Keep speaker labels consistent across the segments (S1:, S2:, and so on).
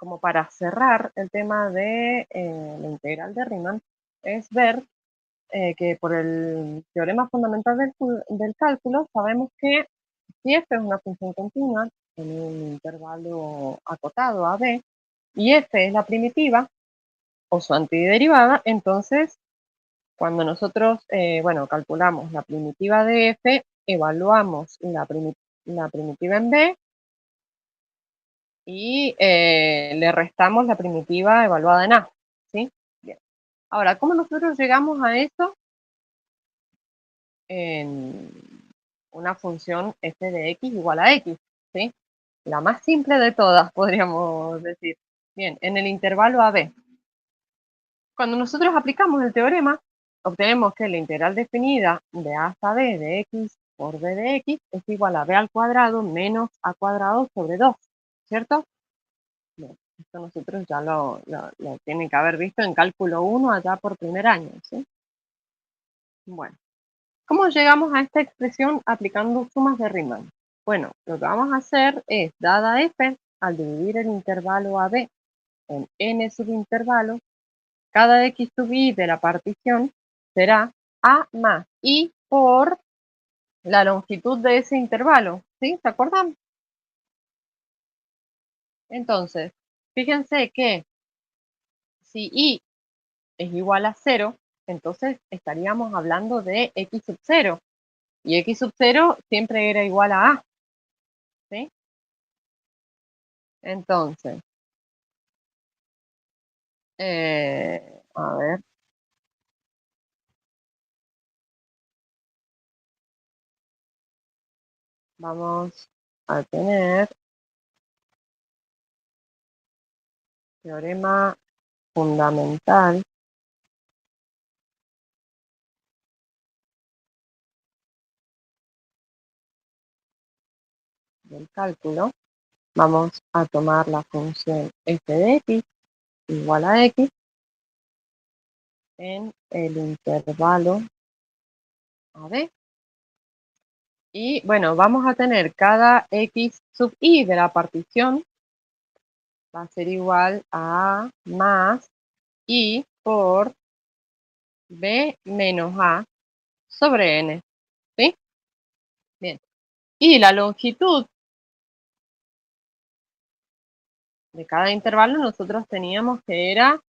S1: como para cerrar el tema de la integral de Riemann, es ver que por el teorema fundamental del cálculo sabemos que si f es una función continua en un intervalo acotado a b y f es la primitiva o su antiderivada, entonces cuando nosotros calculamos la primitiva de f, evaluamos la primitiva en b y le restamos la primitiva evaluada en a. ¿Sí? Bien. Ahora, ¿cómo nosotros llegamos a eso? En una función f de x igual a x, ¿sí? La más simple de todas, podríamos decir. Bien, en el intervalo AB. Cuando nosotros aplicamos el teorema, obtenemos que la integral definida de a hasta b de x por b de x es igual a b al cuadrado menos a cuadrado sobre 2, ¿cierto? Bien, esto nosotros ya lo tienen que haber visto en cálculo 1 allá por primer año, ¿sí? Bueno. ¿Cómo llegamos a esta expresión aplicando sumas de Riemann? Bueno, lo que vamos a hacer es, dada f, al dividir el intervalo AB en n subintervalos, cada x sub i de la partición será a más i por la longitud de ese intervalo, ¿sí? ¿Se acuerdan? Entonces, fíjense que si i es igual a 0, entonces estaríamos hablando de x sub 0, y x sub 0 siempre era igual a, ¿sí? Entonces, a ver, vamos a tener teorema fundamental del cálculo. Vamos a tomar la función f de x igual a x en el intervalo AB. Y bueno, vamos a tener cada x sub i de la partición va a ser igual a más i por b menos a sobre n, ¿sí? Bien. Y la longitud de cada intervalo nosotros teníamos que era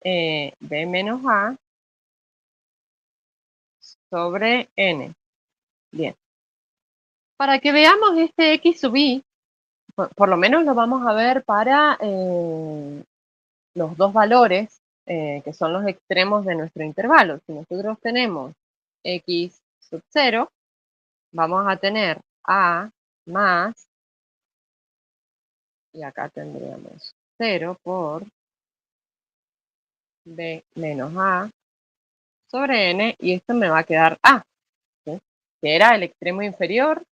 S1: b menos a sobre n. Bien. Para que veamos este x sub i, por lo menos lo vamos a ver para los dos valores que son los extremos de nuestro intervalo. Si nosotros tenemos x sub 0, vamos a tener a más, y acá tendríamos 0 por b menos a sobre n, y esto me va a quedar a, ¿sí? Que era el extremo inferior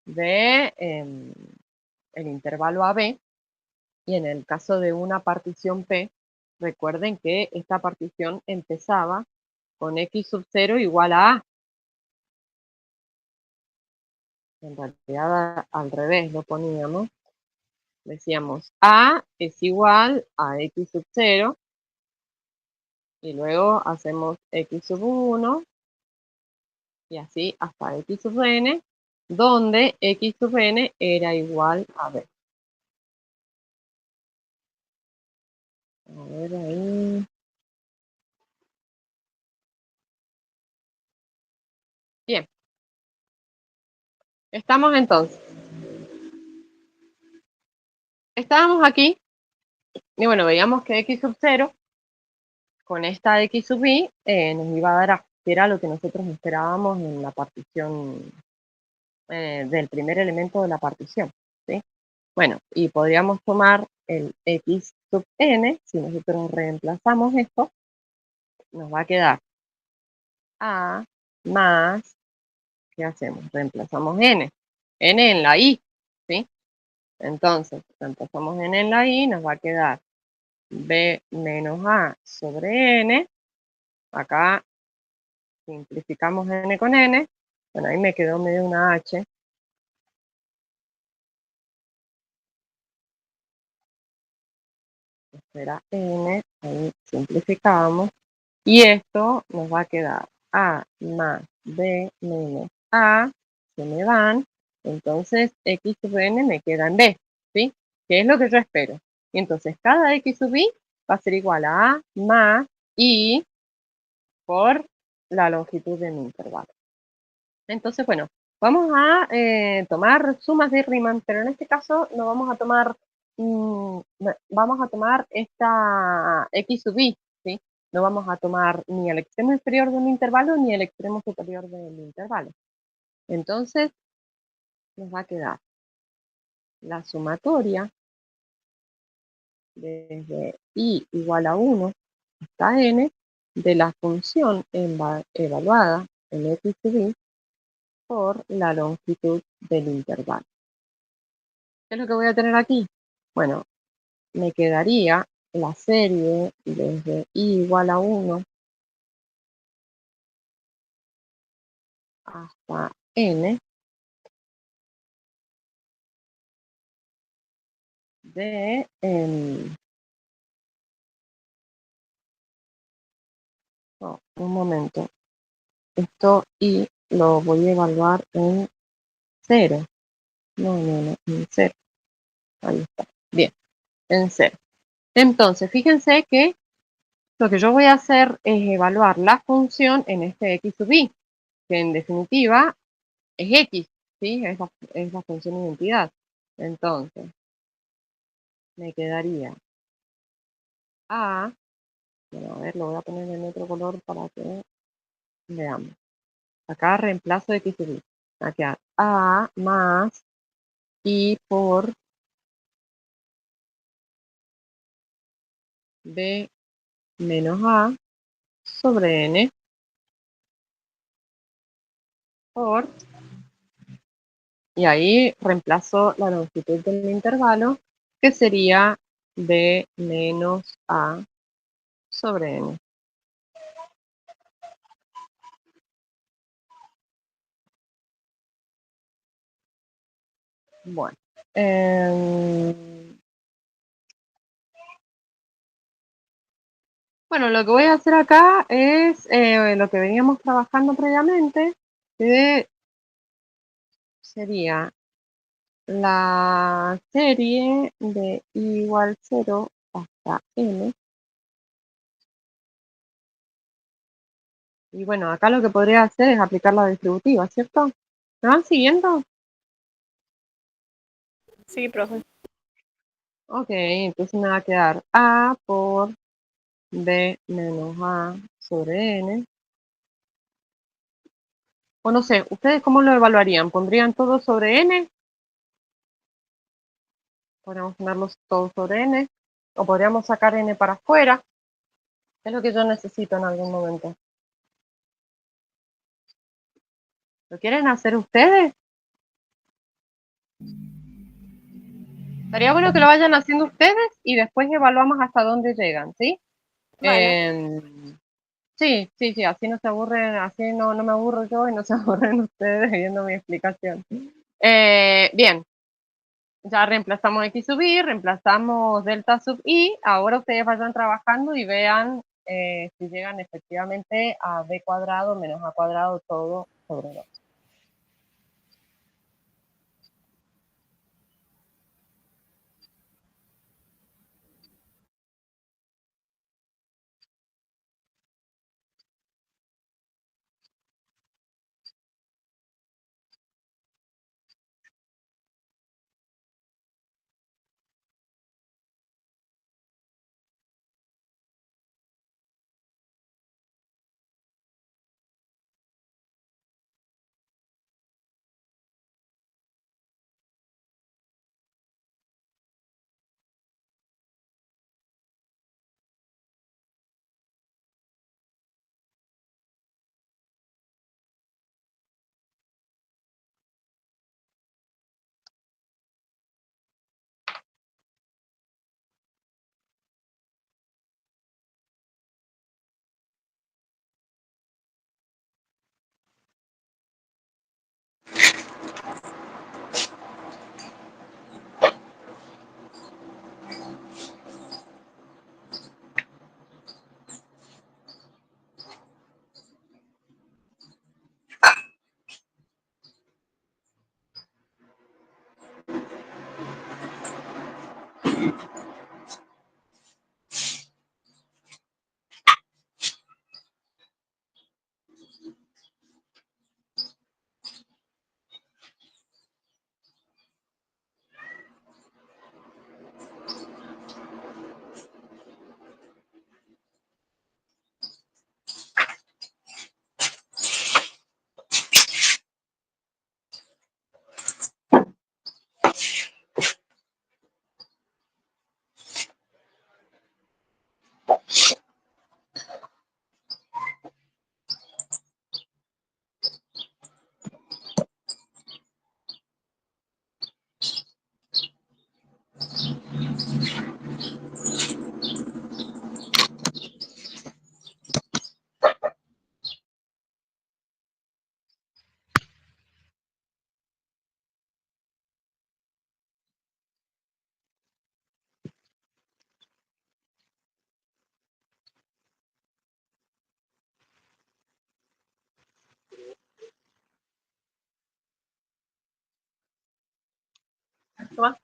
S1: de el intervalo AB, y en el caso de una partición P, recuerden que esta partición empezaba con x sub 0 igual a. En realidad al revés lo poníamos. Decíamos a es igual a x sub 0, y luego hacemos x sub 1, y así hasta x sub n, donde x sub n era igual a b. A ver ahí. Bien, estamos entonces. Estábamos aquí, y bueno, veíamos que x sub 0 con esta x sub i nos iba a dar a, que era lo que nosotros esperábamos en la partición del primer elemento de la partición, ¿sí? Bueno, y podríamos tomar el x sub n, si nosotros reemplazamos esto, nos va a quedar a más, ¿qué hacemos? Reemplazamos n en la i, ¿sí? Entonces, reemplazamos n en la i, nos va a quedar b menos a sobre n. Acá simplificamos n con n. Bueno, ahí me quedó medio una h. será n, ahí simplificamos, y esto nos va a quedar a más b menos a, se me van, entonces x sub n me queda en b, ¿sí? Que es lo que yo espero. Y entonces cada x sub i va a ser igual a más i por la longitud de mi intervalo. Entonces, bueno, vamos a tomar sumas de Riemann, pero en este caso no vamos a tomar, vamos a tomar esta x sub i, ¿sí? No vamos a tomar ni el extremo inferior de un intervalo ni el extremo superior del intervalo. Entonces, nos va a quedar la sumatoria desde i igual a 1 hasta n de la función evaluada en x sub i por la longitud del intervalo. ¿Qué es lo que voy a tener aquí? Bueno, me quedaría la serie desde i igual a 1 hasta n de, no, un momento, esto i lo voy a evaluar en 0. No, en 0. Ahí está. Bien, en 0. Entonces, fíjense que lo que yo voy a hacer es evaluar la función en este x sub i, que en definitiva es x, ¿sí? Es la función de identidad. Entonces, me quedaría a, bueno, a ver, lo voy a poner en otro color para que veamos. Acá reemplazo x sub i. Va a quedar a más i por b menos a sobre n por, y ahí reemplazo la longitud del intervalo, que sería b menos a sobre n. Bueno, bueno, lo que voy a hacer acá es lo que veníamos trabajando previamente, que sería la serie de i igual 0 hasta n. Y bueno, acá lo que podría hacer es aplicar la distributiva, ¿cierto? ¿Me van siguiendo?
S2: Sí, profe.
S1: Ok, entonces me va a quedar a por b menos a sobre n. O no sé, ¿ustedes cómo lo evaluarían? ¿Pondrían todo sobre n? Podríamos ponerlos todos sobre n. O podríamos sacar n para afuera. Es lo que yo necesito en algún momento. ¿Lo quieren hacer ustedes? Estaría bueno que lo vayan haciendo ustedes y después evaluamos hasta dónde llegan, ¿sí?
S2: Vale.
S1: Sí, así no se aburren, así no me aburro yo y no se aburren ustedes viendo mi explicación. Bien, ya reemplazamos x sub i, reemplazamos delta sub i, ahora ustedes vayan trabajando y vean si llegan efectivamente a b cuadrado menos a cuadrado todo sobre 2. Toma.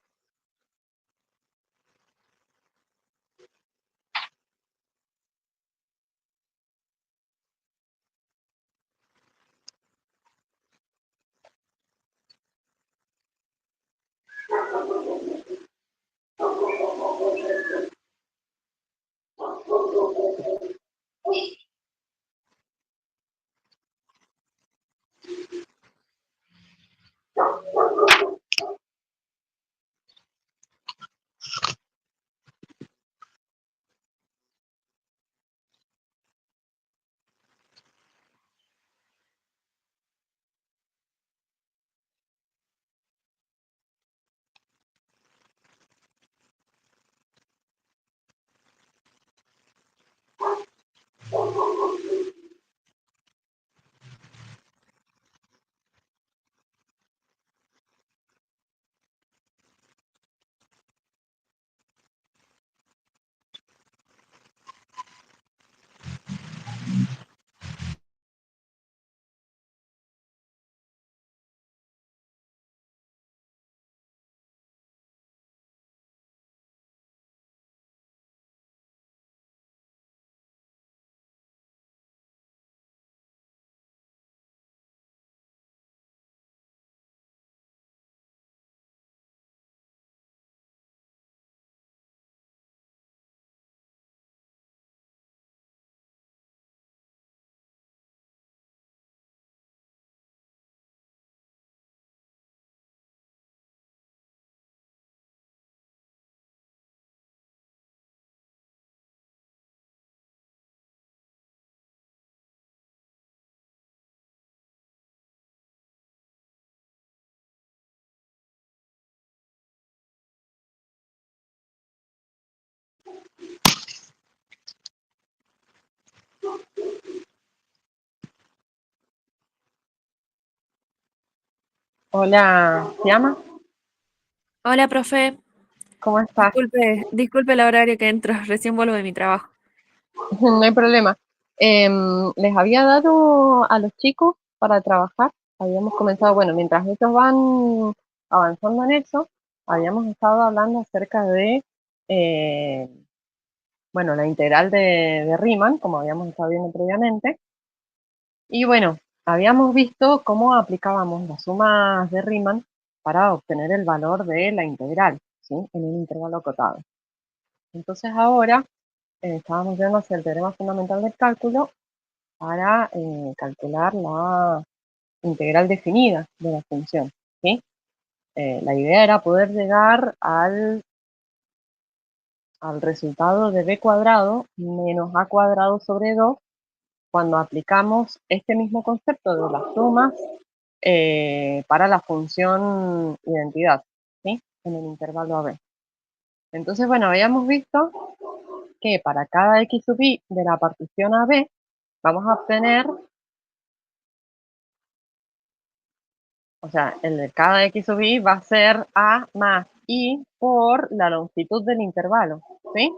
S1: Hola, ¿te llama?
S2: Hola, profe.
S1: ¿Cómo estás?
S2: Disculpe el horario que entro. Recién vuelvo de mi trabajo.
S1: No hay problema. Les había dado a los chicos para trabajar. Habíamos comenzado, bueno, mientras ellos van avanzando en eso, habíamos estado hablando acerca de, eh, bueno, la integral de Riemann, como habíamos estado viendo previamente. Y bueno, habíamos visto cómo aplicábamos las sumas de Riemann para obtener el valor de la integral, ¿sí? En un intervalo acotado. Entonces ahora estábamos viendo hacia el teorema fundamental del cálculo para calcular la integral definida de la función, ¿sí? La idea era poder llegar al resultado de b cuadrado menos a cuadrado sobre 2 cuando aplicamos este mismo concepto de las sumas para la función identidad, ¿sí? En el intervalo AB. Entonces, bueno, habíamos visto que para cada x sub i de la partición AB vamos a obtener, o sea, el de cada x sub i va a ser a más i por la longitud del intervalo, ¿sí?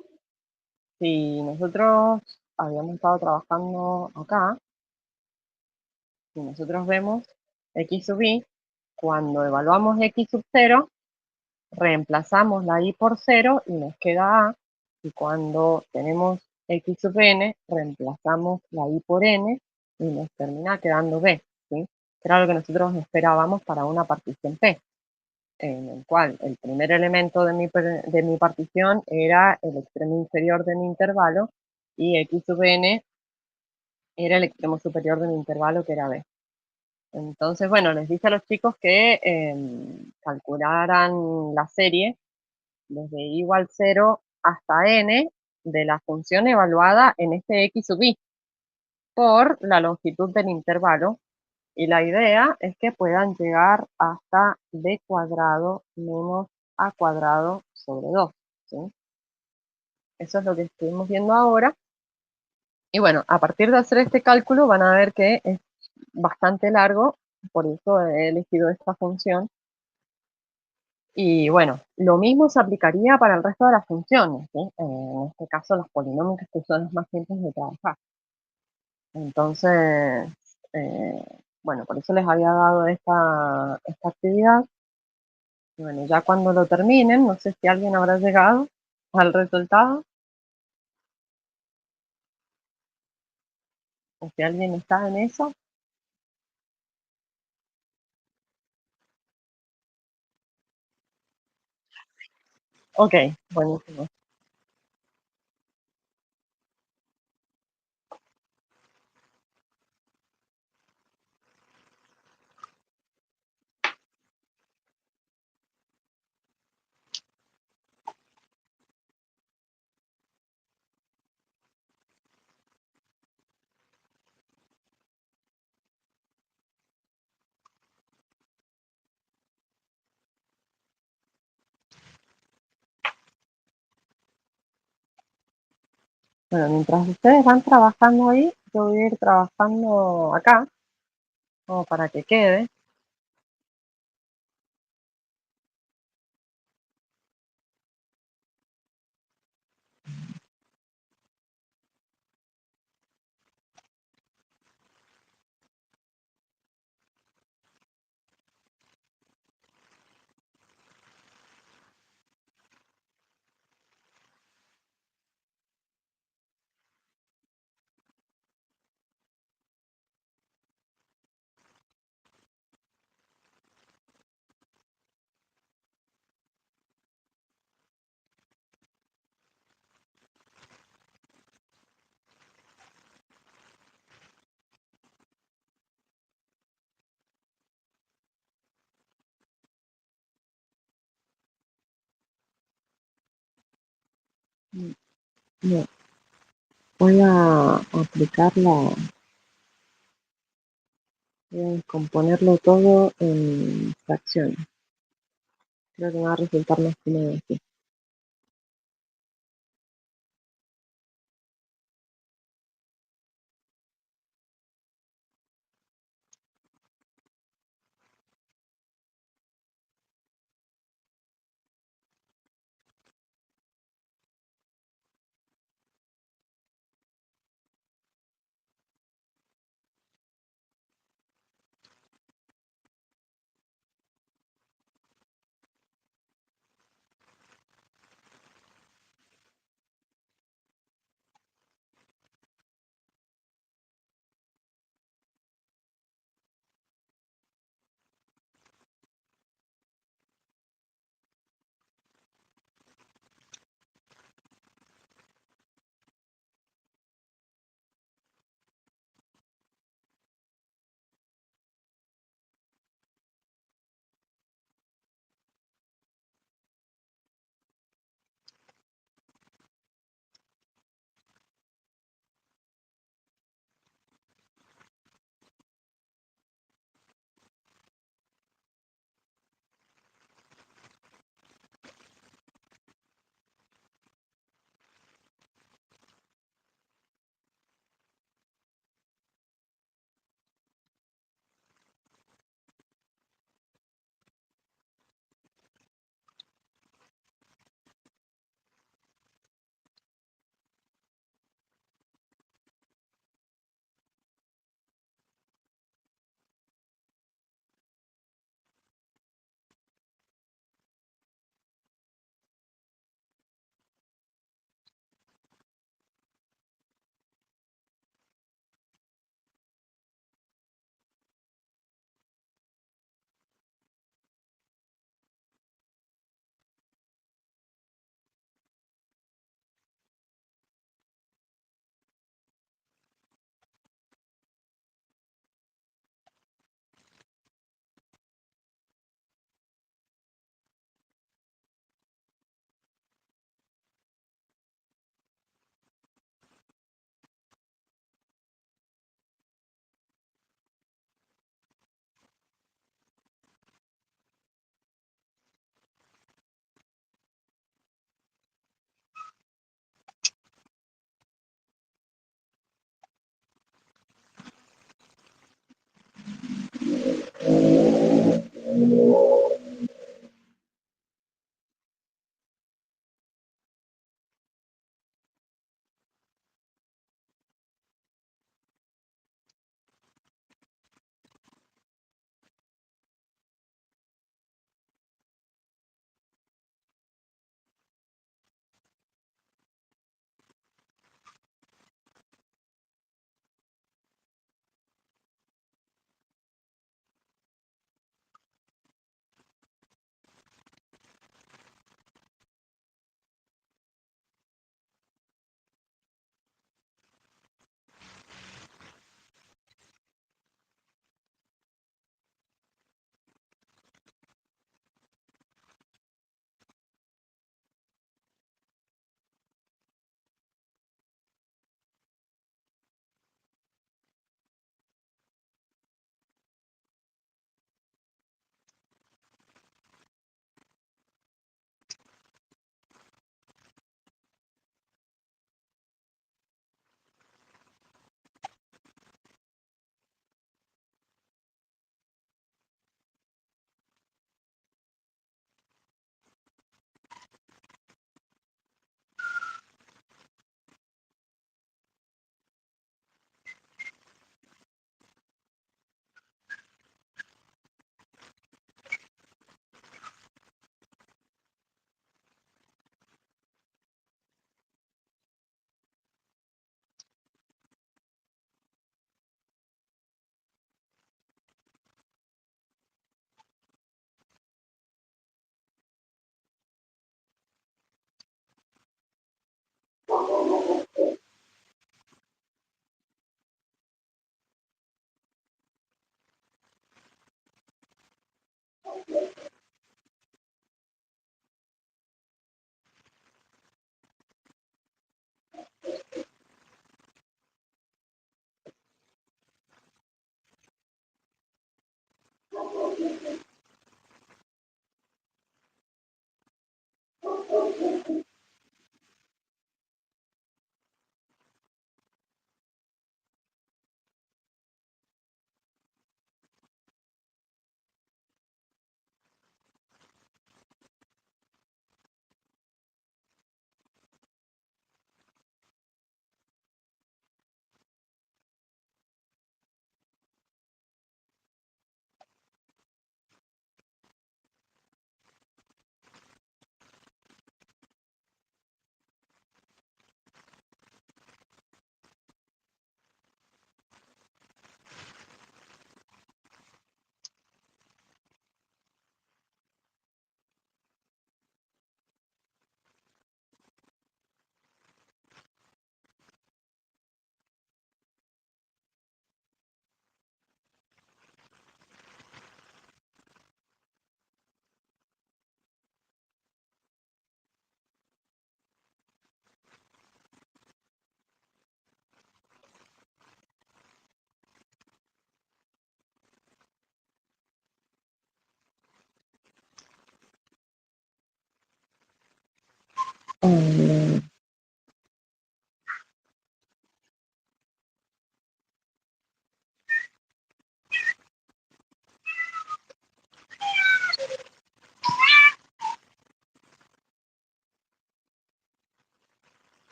S1: Si nosotros habíamos estado trabajando acá, si nosotros vemos x sub i, cuando evaluamos x sub 0, reemplazamos la i por 0 y nos queda a, y cuando tenemos x sub n, reemplazamos la i por n y nos termina quedando b, ¿sí? Era lo que nosotros esperábamos para una partición P, en el cual el primer elemento de mi partición era el extremo inferior de mi intervalo y x sub n era el extremo superior de mi intervalo, que era b. Entonces, bueno, les dije a los chicos que calcularan la serie desde i igual 0 hasta n de la función evaluada en este x sub i por la longitud del intervalo, y la idea es que puedan llegar hasta b cuadrado menos a cuadrado sobre 2, ¿sí? Eso es lo que estuvimos viendo ahora. Y bueno, a partir de hacer este cálculo van a ver que es bastante largo, por eso he elegido esta función. Y bueno, lo mismo se aplicaría para el resto de las funciones, ¿sí? En este caso las polinómicas, que son las más simples de trabajar. Entonces, eh, bueno, por eso les había dado esta actividad. Y bueno, ya cuando lo terminen, no sé si alguien habrá llegado al resultado o si alguien está en eso. Ok, buenísimo. Bueno, mientras ustedes van trabajando ahí, yo voy a ir trabajando acá, como para que quede. Bien, voy a aplicarla, voy a descomponerlo todo en fracciones. Creo que me va a resultar más cómodo así. Mm, bien.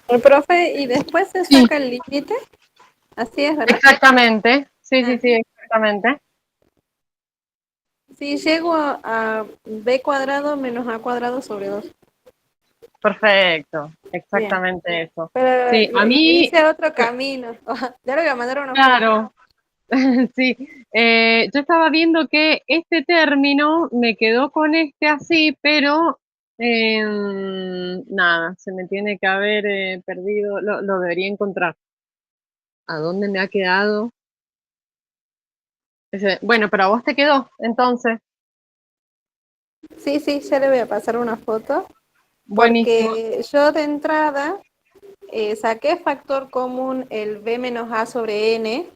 S2: El profe, y después se
S1: Sí,
S2: saca el límite. Así es, ¿verdad?
S1: Exactamente. Sí, sí,
S2: Ah,
S1: sí, exactamente.
S2: sí, llego a b cuadrado menos a cuadrado sobre 2.
S1: Perfecto.
S2: Bien.
S1: Exactamente eso.
S2: Pero
S1: Sí, a mí,
S2: hice otro camino. Ya le voy a mandar una foto.
S1: claro, sí. Yo estaba viendo que este término me quedó con este así, pero nada, se me tiene que haber perdido, lo debería encontrar. ¿A dónde me ha quedado? Bueno, pero a vos te quedó, entonces.
S2: Sí, sí, ya le voy a pasar una foto.
S1: Buenísimo.
S2: Porque yo de entrada saqué factor común el b menos a sobre n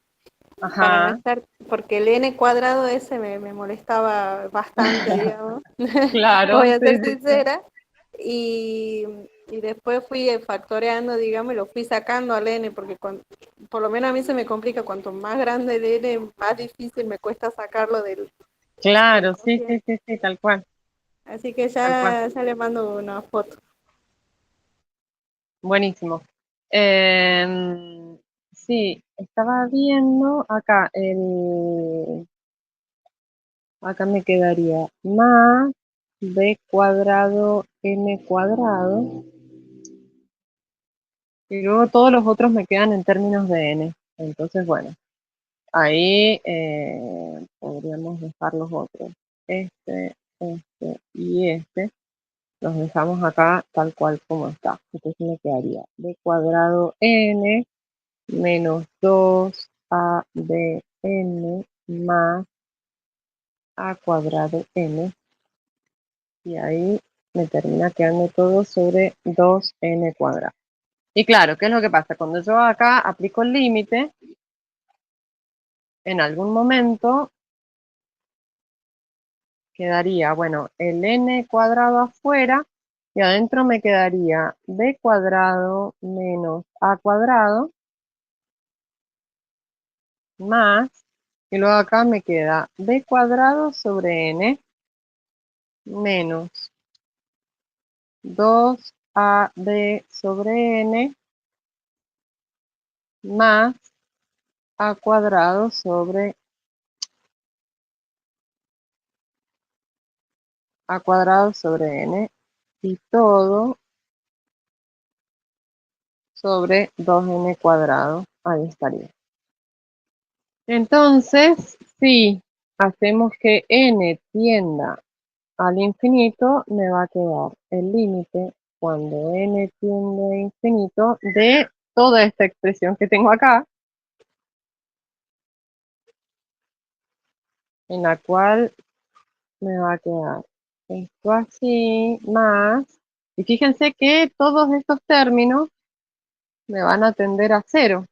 S2: para no
S1: Ajá,
S2: estar, porque el n cuadrado ese me molestaba bastante, digamos. Voy
S1: claro,
S2: a
S1: sí,
S2: ser
S1: sí, sí.
S2: sincera. Y, y después fui factoreando, digamos, y lo fui sacando al n, porque por lo menos a mí se me complica, cuanto más grande el n, más difícil me cuesta sacarlo del
S1: Claro, sí, sí,
S2: cociente.
S1: sí, sí, tal cual,
S2: Así que
S1: tal cual.
S2: ya le mando una foto.
S1: Buenísimo. Sí, estaba viendo acá, acá me quedaría más b cuadrado n cuadrado, y luego todos los otros me quedan en términos de n. Entonces, bueno, ahí podríamos dejar los otros. Este y este. Los dejamos acá tal cual como está. Entonces me quedaría b cuadrado n menos 2abn más a cuadrado n. Y ahí me termina quedando todo sobre 2n cuadrado. Y claro, ¿qué es lo que pasa? Cuando yo acá aplico el límite, en algún momento quedaría, bueno, el n cuadrado afuera y adentro me quedaría b cuadrado menos a cuadrado más, y luego acá me queda b cuadrado sobre n menos 2ab sobre n más a cuadrado sobre n y todo sobre 2n cuadrado. Ahí estaría. Entonces, si hacemos que n tienda al infinito, me va a quedar el límite cuando n tiende a infinito de toda esta expresión que tengo acá, en la cual me va a quedar esto así, más, y fíjense que todos estos términos me van a tender a cero.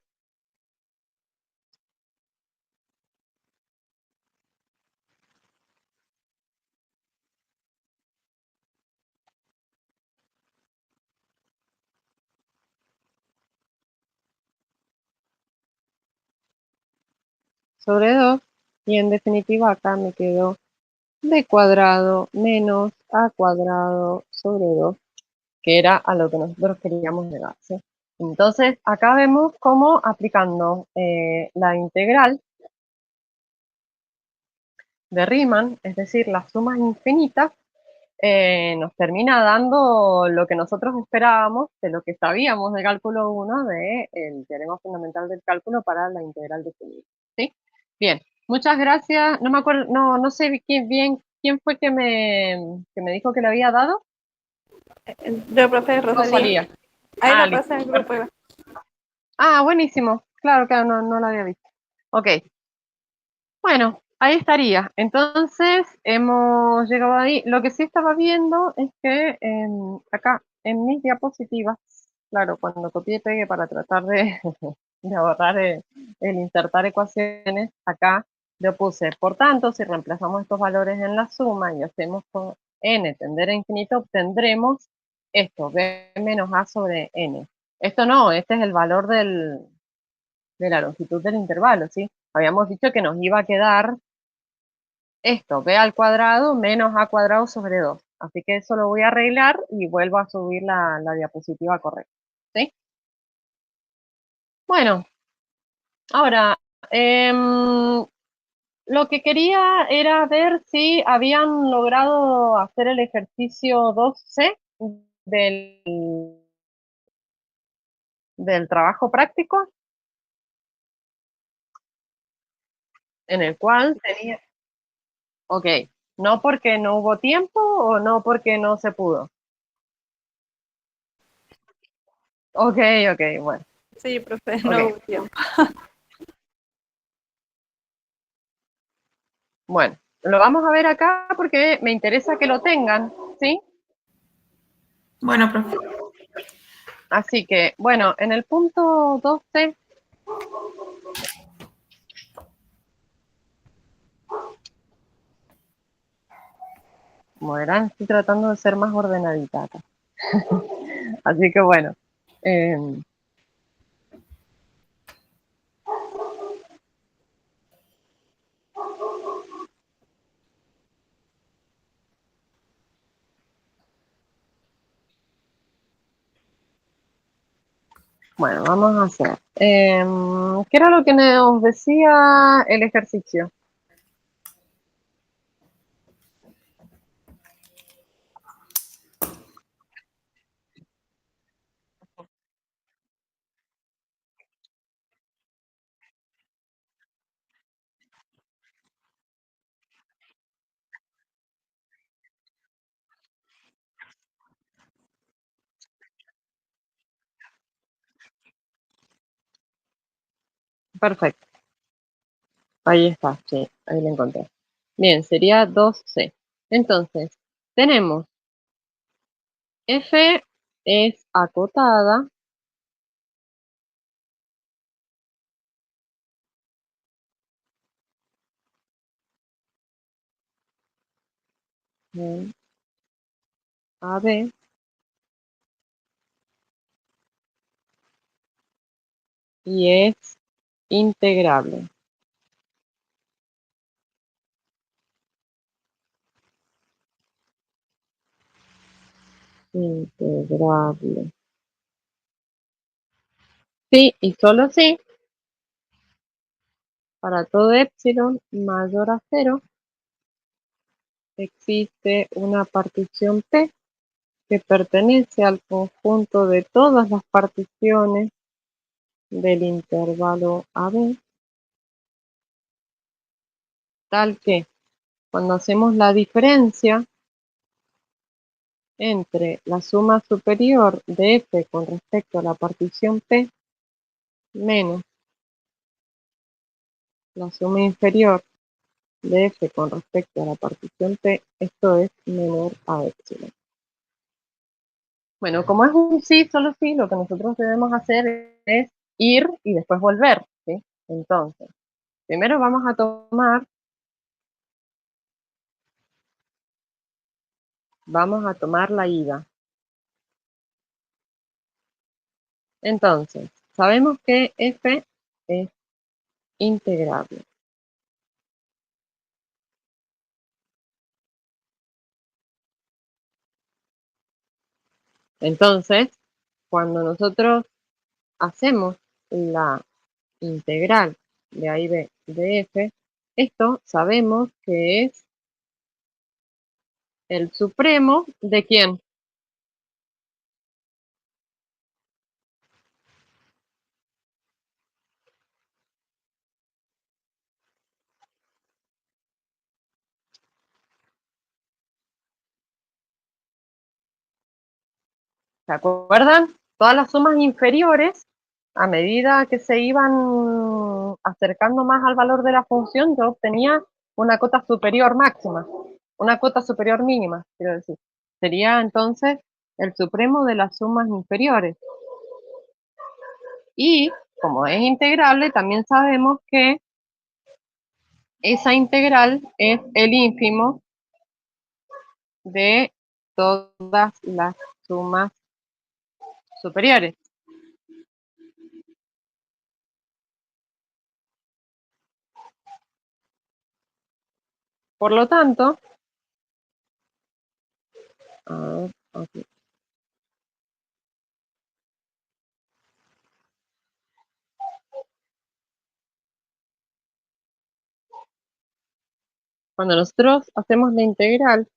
S1: Sobre 2, y en definitiva acá me quedó b cuadrado menos a cuadrado sobre 2, que era a lo que nosotros queríamos llegar, ¿sí? Entonces, acá vemos cómo aplicando la integral de Riemann, es decir, las sumas infinitas, nos termina dando lo que nosotros esperábamos de lo que sabíamos de cálculo 1 del teorema fundamental del cálculo para la integral definida, ¿sí? Bien, muchas gracias. No me acuerdo, no sé bien quién fue que me dijo que le había dado.
S2: Yo, profe Rosalía.
S1: Rosalía.
S2: Ahí
S1: Ah,
S2: la
S1: listo.
S2: pasé en el grupo. Eva.
S1: Ah, buenísimo. Claro, claro, no lo había visto. Ok, bueno, ahí estaría. Entonces, hemos llegado ahí. Lo que sí estaba viendo es que acá, en mis diapositivas, claro, cuando copié y pegué para tratar de, de ahorrar el insertar ecuaciones, acá yo puse, por tanto, si reemplazamos estos valores en la suma y hacemos con n tender a infinito, obtendremos esto, b menos a sobre n. Esto no, este es el valor de la longitud del intervalo, ¿sí? Habíamos dicho que nos iba a quedar esto, b al cuadrado menos a cuadrado sobre 2. Así que eso lo voy a arreglar y vuelvo a subir la diapositiva correcta, ¿sí? Bueno, Ahora, lo que quería era ver si habían logrado hacer el ejercicio 2C del, del trabajo práctico, en el cual tenía, ok, no porque no hubo tiempo o no porque no se pudo. Ok, ok, bueno,
S2: Sí, profe, no
S1: ok.
S2: hubo tiempo.
S1: Bueno, lo vamos a ver acá porque me interesa que lo tengan, ¿sí?
S3: Bueno, profe.
S1: Así que, bueno, en el punto 12, como verán, estoy tratando de ser más ordenadita acá. Así que bueno, eh, bueno, vamos a hacer. ¿Qué era lo que nos decía el ejercicio? Perfecto, ahí está, sí, ahí lo encontré. Bien, sería 2C. Entonces, tenemos F es acotada, AB, y es integrable. Integrable. Sí, y solo sí, para todo epsilon mayor a 0, existe una partición P que pertenece al conjunto de todas las particiones del intervalo AB, tal que cuando hacemos la diferencia entre la suma superior de F con respecto a la partición P menos la suma inferior de F con respecto a la partición P, esto es menor a epsilon. Bueno, como es un sí, solo sí, lo que nosotros debemos hacer es ir y después volver, ¿sí? Entonces, primero vamos a tomar la ida. Entonces, sabemos que F es integrable. Entonces, cuando nosotros hacemos la integral de A y B de F, esto sabemos que es el supremo de ¿quién? ¿Se acuerdan? Todas las sumas inferiores, a medida que se iban acercando más al valor de la función, yo obtenía una cota superior máxima, una cota superior mínima, quiero decir. Sería entonces el supremo de las sumas inferiores. Y como es integrable, también sabemos que esa integral es el ínfimo de todas las sumas superiores. Por lo tanto, a ver, aquí. Cuando nosotros hacemos la integral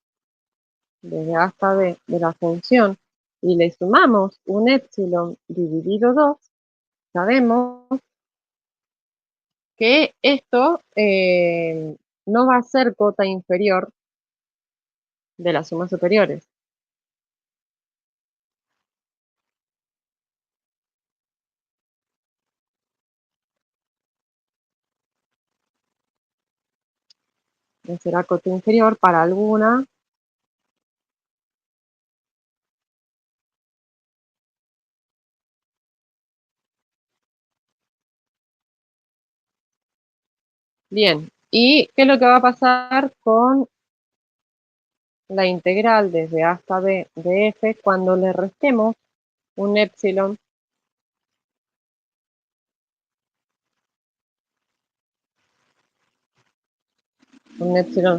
S1: desde a hasta b de la función y le sumamos un épsilon dividido 2, sabemos que esto no va a ser cota inferior de las sumas superiores. No será cota inferior para alguna bien. ¿Y qué es lo que va a pasar con la integral desde a hasta b de f cuando le restemos un épsilon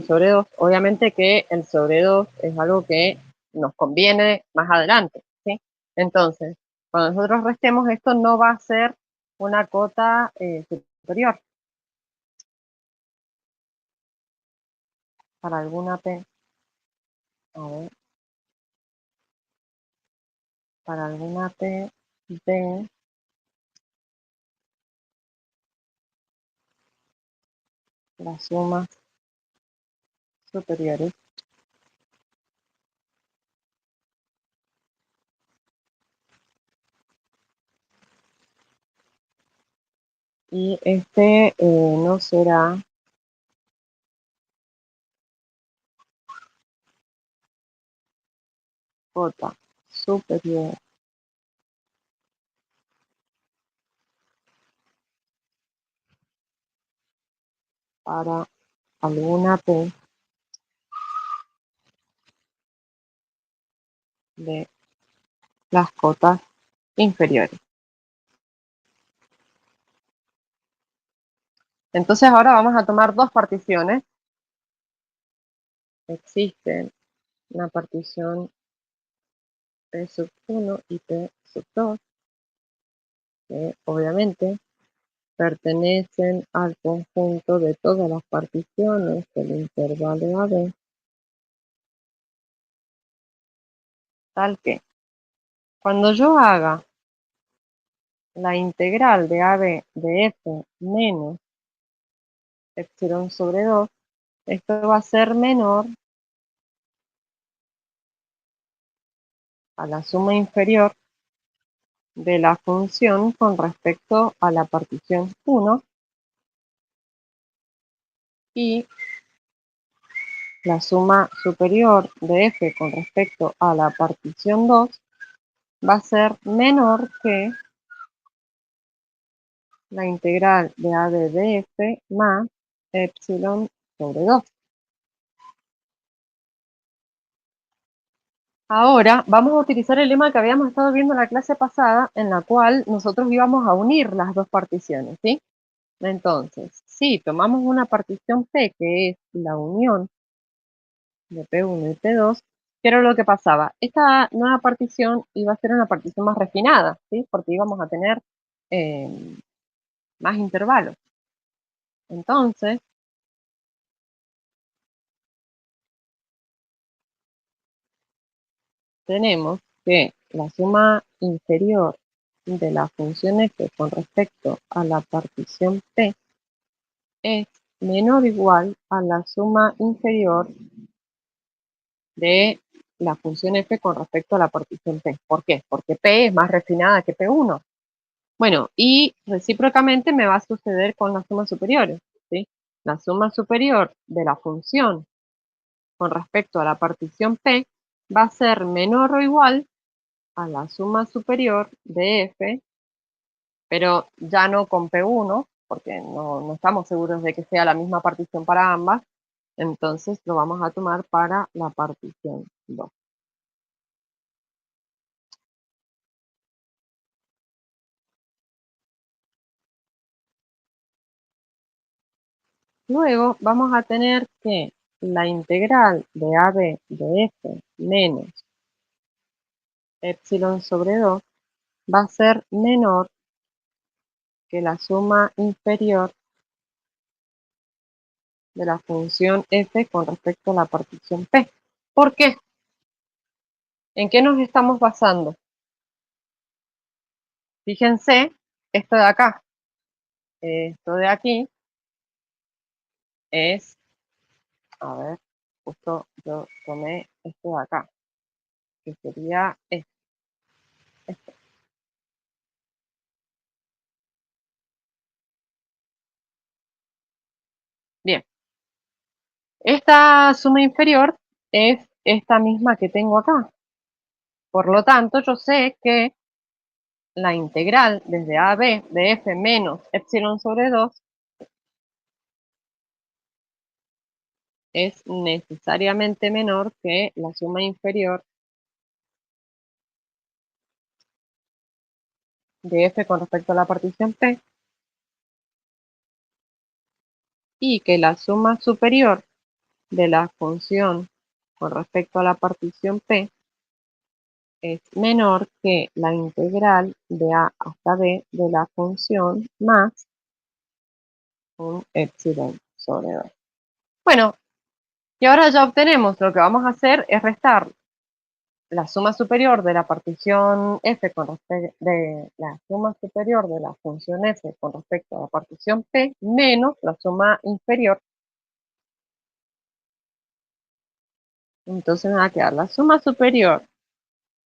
S1: sobre 2? Obviamente que el sobre 2 es algo que nos conviene más adelante, ¿sí? Entonces, cuando nosotros restemos esto no va a ser una cota superior para alguna p. A ver, para alguna p de las sumas superiores. Y este no será cota superior para alguna p de las cotas inferiores. Entonces ahora vamos a tomar dos particiones. Existe una partición P sub 1 y P sub 2, que obviamente pertenecen al conjunto de todas las particiones del intervalo AB, tal que cuando yo haga la integral de AB de f menos epsilon sobre 2, esto va a ser menor a la suma inferior de la función con respecto a la partición 1 y la suma superior de f con respecto a la partición 2 va a ser menor que la integral de a de f más epsilon sobre 2. Ahora vamos a utilizar el lema que habíamos estado viendo en la clase pasada, en la cual nosotros íbamos a unir las dos particiones, ¿sí? Entonces, si tomamos una partición P, que es la unión de P1 y P2, ¿qué era lo que pasaba? Esta nueva partición iba a ser una partición más refinada, ¿sí? Porque íbamos a tener más intervalos. Entonces, tenemos que la suma inferior de la función f con respecto a la partición P es menor o igual a la suma inferior de la función f con respecto a la partición P. ¿Por qué? Porque P es más refinada que P1. Bueno, y recíprocamente me va a suceder con las sumas superiores, ¿sí? La suma superior de la función con respecto a la partición P va a ser menor o igual a la suma superior de f, pero ya no con P1, porque no estamos seguros de que sea la misma partición para ambas, entonces lo vamos a tomar para la partición 2. Luego vamos a tener que la integral de AB de f menos epsilon sobre 2 va a ser menor que la suma inferior de la función f con respecto a la partición p. ¿Por qué? ¿En qué nos estamos basando? Fíjense, esto de acá, esto de aquí es, a ver, justo yo tomé esto de acá, que sería esto. Bien, esta suma inferior es esta misma que tengo acá. Por lo tanto, yo sé que la integral desde a a b de f menos epsilon sobre 2 es necesariamente menor que la suma inferior de f con respecto a la partición p y que la suma superior de la función con respecto a la partición p es menor que la integral de a hasta b de la función más un epsilon sobre 2. Bueno, y ahora ya obtenemos, lo que vamos a hacer es restar la suma superior de la partición f con respecto de la suma superior de la función f con respecto a la partición p menos la suma inferior. Entonces me va a quedar la suma superior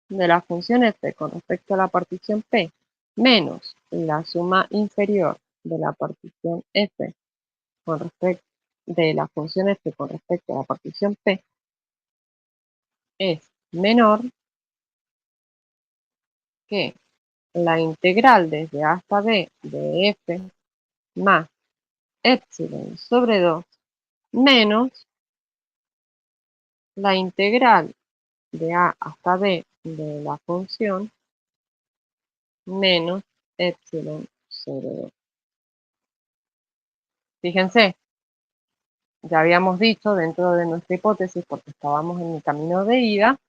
S1: de la función f con respecto a la partición p menos la suma inferior de la partición f con respecto de la función f con respecto a la partición p es menor que la integral desde a hasta b de f más epsilon sobre 2 menos la integral de a hasta b de la función menos epsilon sobre 2. Fíjense, ya habíamos dicho dentro de nuestra hipótesis, porque estábamos en el camino de ida,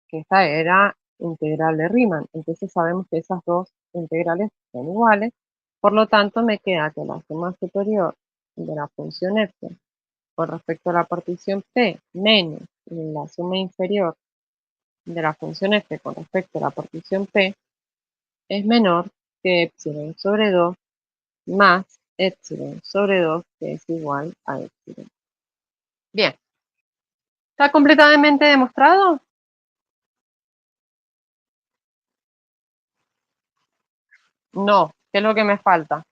S1: que esta era integral de Riemann. Entonces sabemos que esas dos integrales son iguales. Por lo tanto, me queda que la suma superior de la función f con respecto a la partición p menos la suma inferior de la función f con respecto a la partición p es menor que epsilon sobre 2 más epsilon sobre 2, que es igual a epsilon. Bien, ¿está completamente demostrado? No, ¿qué es lo que me falta?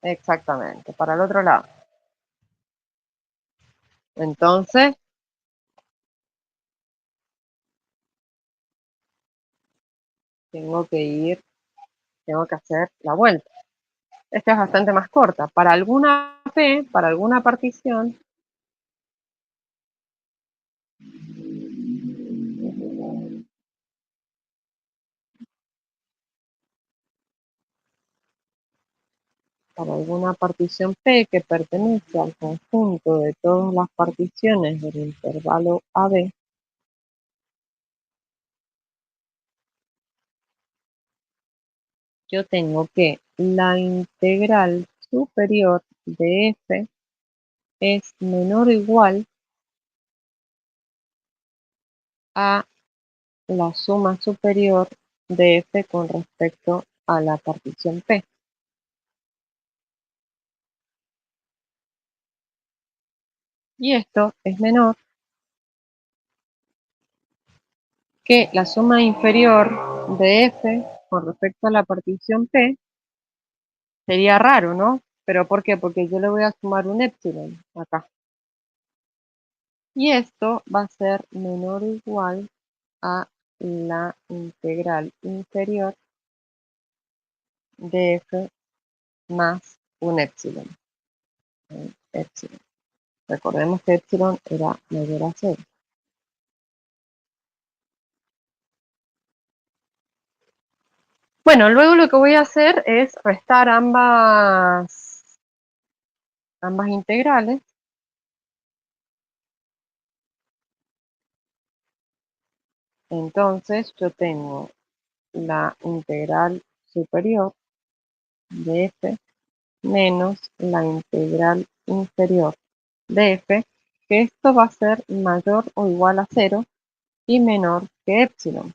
S1: Exactamente, para el otro lado. Entonces, tengo que hacer la vuelta. Esta es bastante más corta. Para alguna p, para alguna partición, para alguna partición p que pertenece al conjunto de todas las particiones del intervalo AB, yo tengo que la integral superior de f es menor o igual a la suma superior de f con respecto a la partición p. Y esto es menor que la suma inferior de f con respecto a la partición p. Sería raro, ¿no? ¿Pero por qué? Porque yo le voy a sumar un epsilon acá. Y esto va a ser menor o igual a la integral inferior de f más un epsilon. Epsilon. Recordemos que epsilon era mayor a 0. Bueno, luego lo que voy a hacer es restar ambas integrales. Entonces yo tengo la integral superior de f menos la integral inferior de f, que esto va a ser mayor o igual a 0 y menor que epsilon.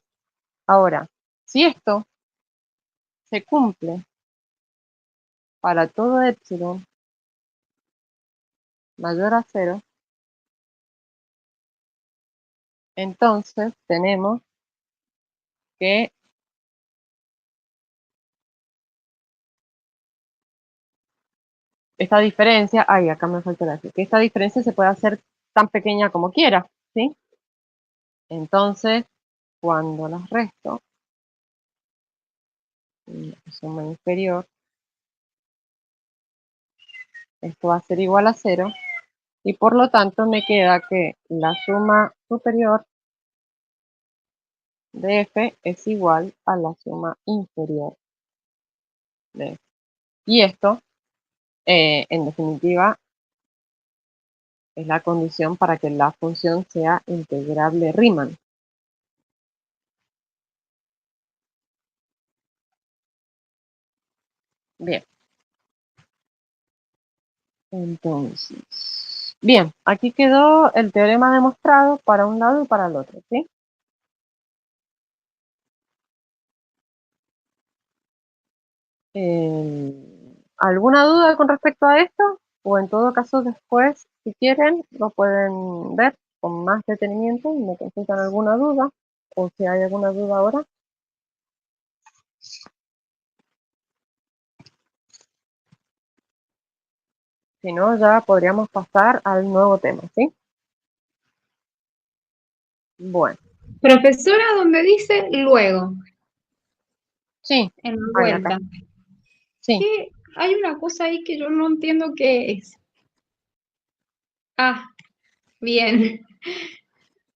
S1: Ahora, si esto se cumple para todo epsilon mayor a 0, entonces tenemos que esta diferencia, acá me falta la F, que esta diferencia se puede hacer tan pequeña como quiera, ¿sí? Entonces, cuando las resto, la suma inferior, esto va a ser igual a 0, y por lo tanto me queda que la suma superior de f es igual a la suma inferior de f. Y esto, en definitiva, es la condición para que la función sea integrable Riemann. Bien. Entonces, bien, aquí quedó el teorema demostrado para un lado y para el otro, ¿sí? ¿Alguna duda con respecto a esto? O en todo caso después, si quieren, lo pueden ver con más detenimiento y me consultan alguna duda, o si hay alguna duda ahora. Si no, ya podríamos pasar al nuevo tema, ¿sí? Bueno.
S4: Profesora, donde dice luego,
S1: Sí,
S4: en la
S1: hay acá.
S4: vuelta.
S1: Sí.
S4: Que hay una cosa ahí que yo no entiendo qué es. Ah, bien.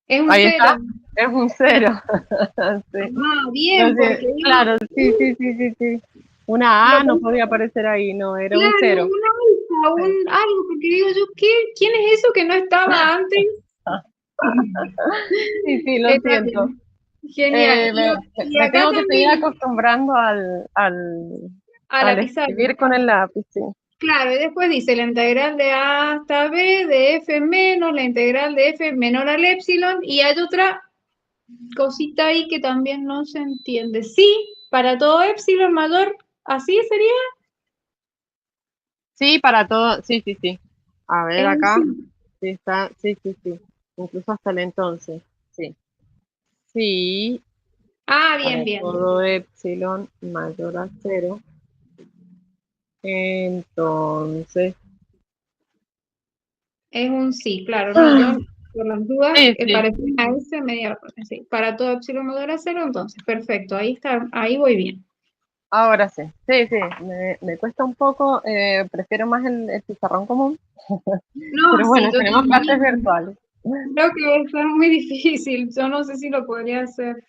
S4: Es un
S1: Ahí
S4: cero.
S1: está, es un 0. Sí.
S4: Ah, bien, porque digo,
S1: Claro, sí. Una
S4: lo
S1: A no
S4: pensé,
S1: podía aparecer ahí, no, era un
S4: claro,
S1: 0.
S4: una alfa,
S1: Sí.
S4: un algo, porque digo yo, ¿quién es eso que no estaba antes?
S1: Sí, lo
S4: Está
S1: siento.
S4: bien. Genial. Y
S1: Me
S4: acá
S1: tengo que seguir
S4: también,
S1: acostumbrando
S4: a
S1: al
S4: la pizarra.
S1: escribir con el lápiz, sí.
S4: Claro, y después dice la integral de A hasta B de F menos la integral de F menor al epsilon, y hay otra cosita ahí que también no se entiende. Sí, para todo epsilon mayor, ¿así sería?
S1: Sí, para todo, sí. A ver
S4: Es un
S1: acá,
S4: sí.
S1: sí está, sí. Incluso hasta el entonces, sí. Sí,
S4: Ah, bien,
S1: para
S4: bien.
S1: todo epsilon mayor a 0. Entonces,
S4: Es un sí, claro, no, yo por las dudas
S1: sí.
S4: parecía una S media, sí, para todo epsilon mayor a cero, entonces, perfecto, ahí está, ahí voy bien.
S1: Ahora sí, sí, me cuesta un poco, prefiero más el pizarrón común,
S4: No,
S1: pero
S4: sí,
S1: bueno,
S4: yo
S1: tenemos clases
S4: también.
S1: virtuales.
S4: Creo que va a ser muy difícil, yo no sé si lo podría hacer,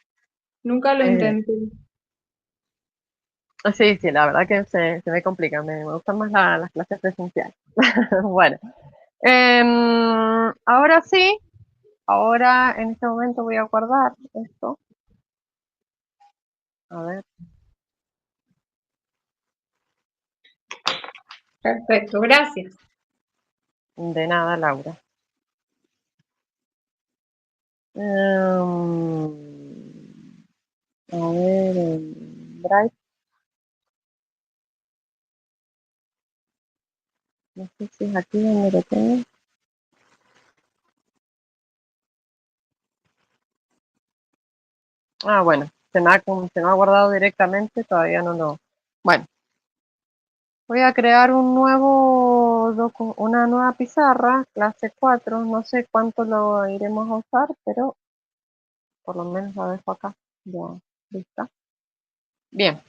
S4: nunca lo
S1: Eh,
S4: intenté.
S1: sí, la verdad que se me complica, me gustan más las clases presenciales. Bueno, ahora sí, ahora en este momento voy a guardar esto. A ver,
S4: Perfecto, gracias.
S1: de nada, Laura. Em, a ver, Drive, no sé si es aquí donde lo tengo. Ah, bueno, se me ha guardado directamente, todavía no lo... Bueno, voy a crear una nueva pizarra, clase 4, no sé cuánto lo iremos a usar, pero por lo menos la dejo acá, ya lista. Bien,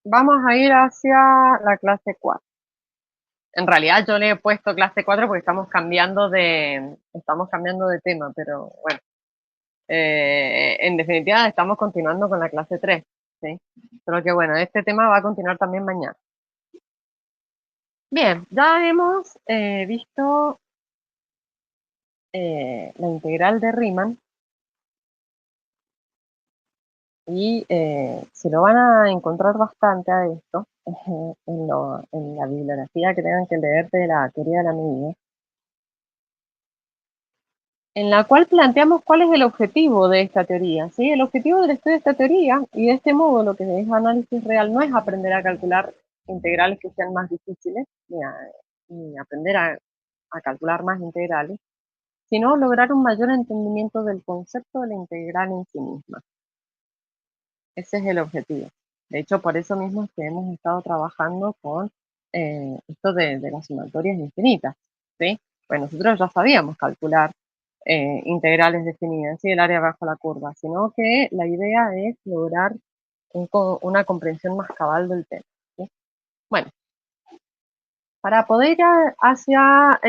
S1: vamos a ir hacia la clase 4. En realidad yo le he puesto clase 4 porque estamos cambiando de tema, pero bueno, en definitiva estamos continuando con la clase 3, ¿sí? Pero que bueno, este tema va a continuar también mañana. Bien, ya hemos visto la integral de Riemann y se lo van a encontrar bastante a esto, en la bibliografía que tengan que leer de la teoría de la medida, en la cual planteamos cuál es el objetivo de esta teoría, ¿sí? El objetivo del estudio de esta teoría y de este modo lo que es análisis real no es aprender a calcular integrales que sean más difíciles, ni aprender a calcular más integrales, sino lograr un mayor entendimiento del concepto de la integral en sí misma. Ese es el objetivo. De hecho, por eso mismo es que hemos estado trabajando con esto de las sumatorias infinitas, ¿sí? Pues nosotros ya sabíamos calcular integrales definidas, ¿sí? El área bajo la curva, sino que la idea es lograr una comprensión más cabal del tema, ¿sí? Bueno, para poder ir hacia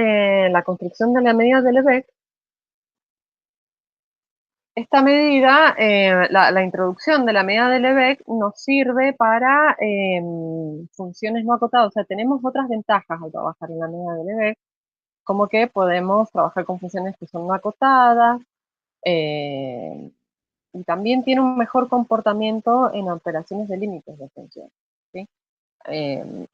S1: la construcción de la medida de Lebesgue, esta medida, la introducción de la medida de Lebesgue nos sirve para funciones no acotadas. O sea, tenemos otras ventajas al trabajar en la medida de Lebesgue, como que podemos trabajar con funciones que son no acotadas, y también tiene un mejor comportamiento en operaciones de límites de función, ¿sí?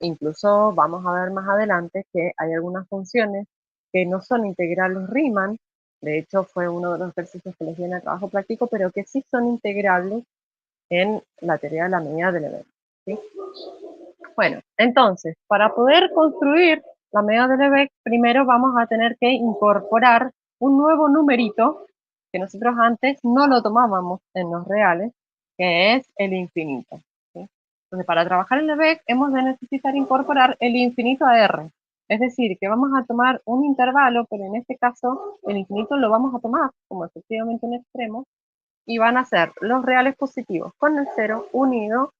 S1: Incluso vamos a ver más adelante que hay algunas funciones que no son integrales Riemann, de hecho fue uno de los ejercicios que les di en el trabajo práctico, pero que sí son integrables en la teoría de la medida del evento, ¿sí? Bueno, entonces, para poder construir la medida de Lebesgue, primero vamos a tener que incorporar un nuevo numerito que nosotros antes no lo tomábamos en los reales, que es el infinito, ¿sí? Entonces, para trabajar en Lebesgue hemos de necesitar incorporar el infinito a R. Es decir, que vamos a tomar un intervalo, pero en este caso el infinito lo vamos a tomar como efectivamente un extremo, y van a ser los reales positivos con el cero unido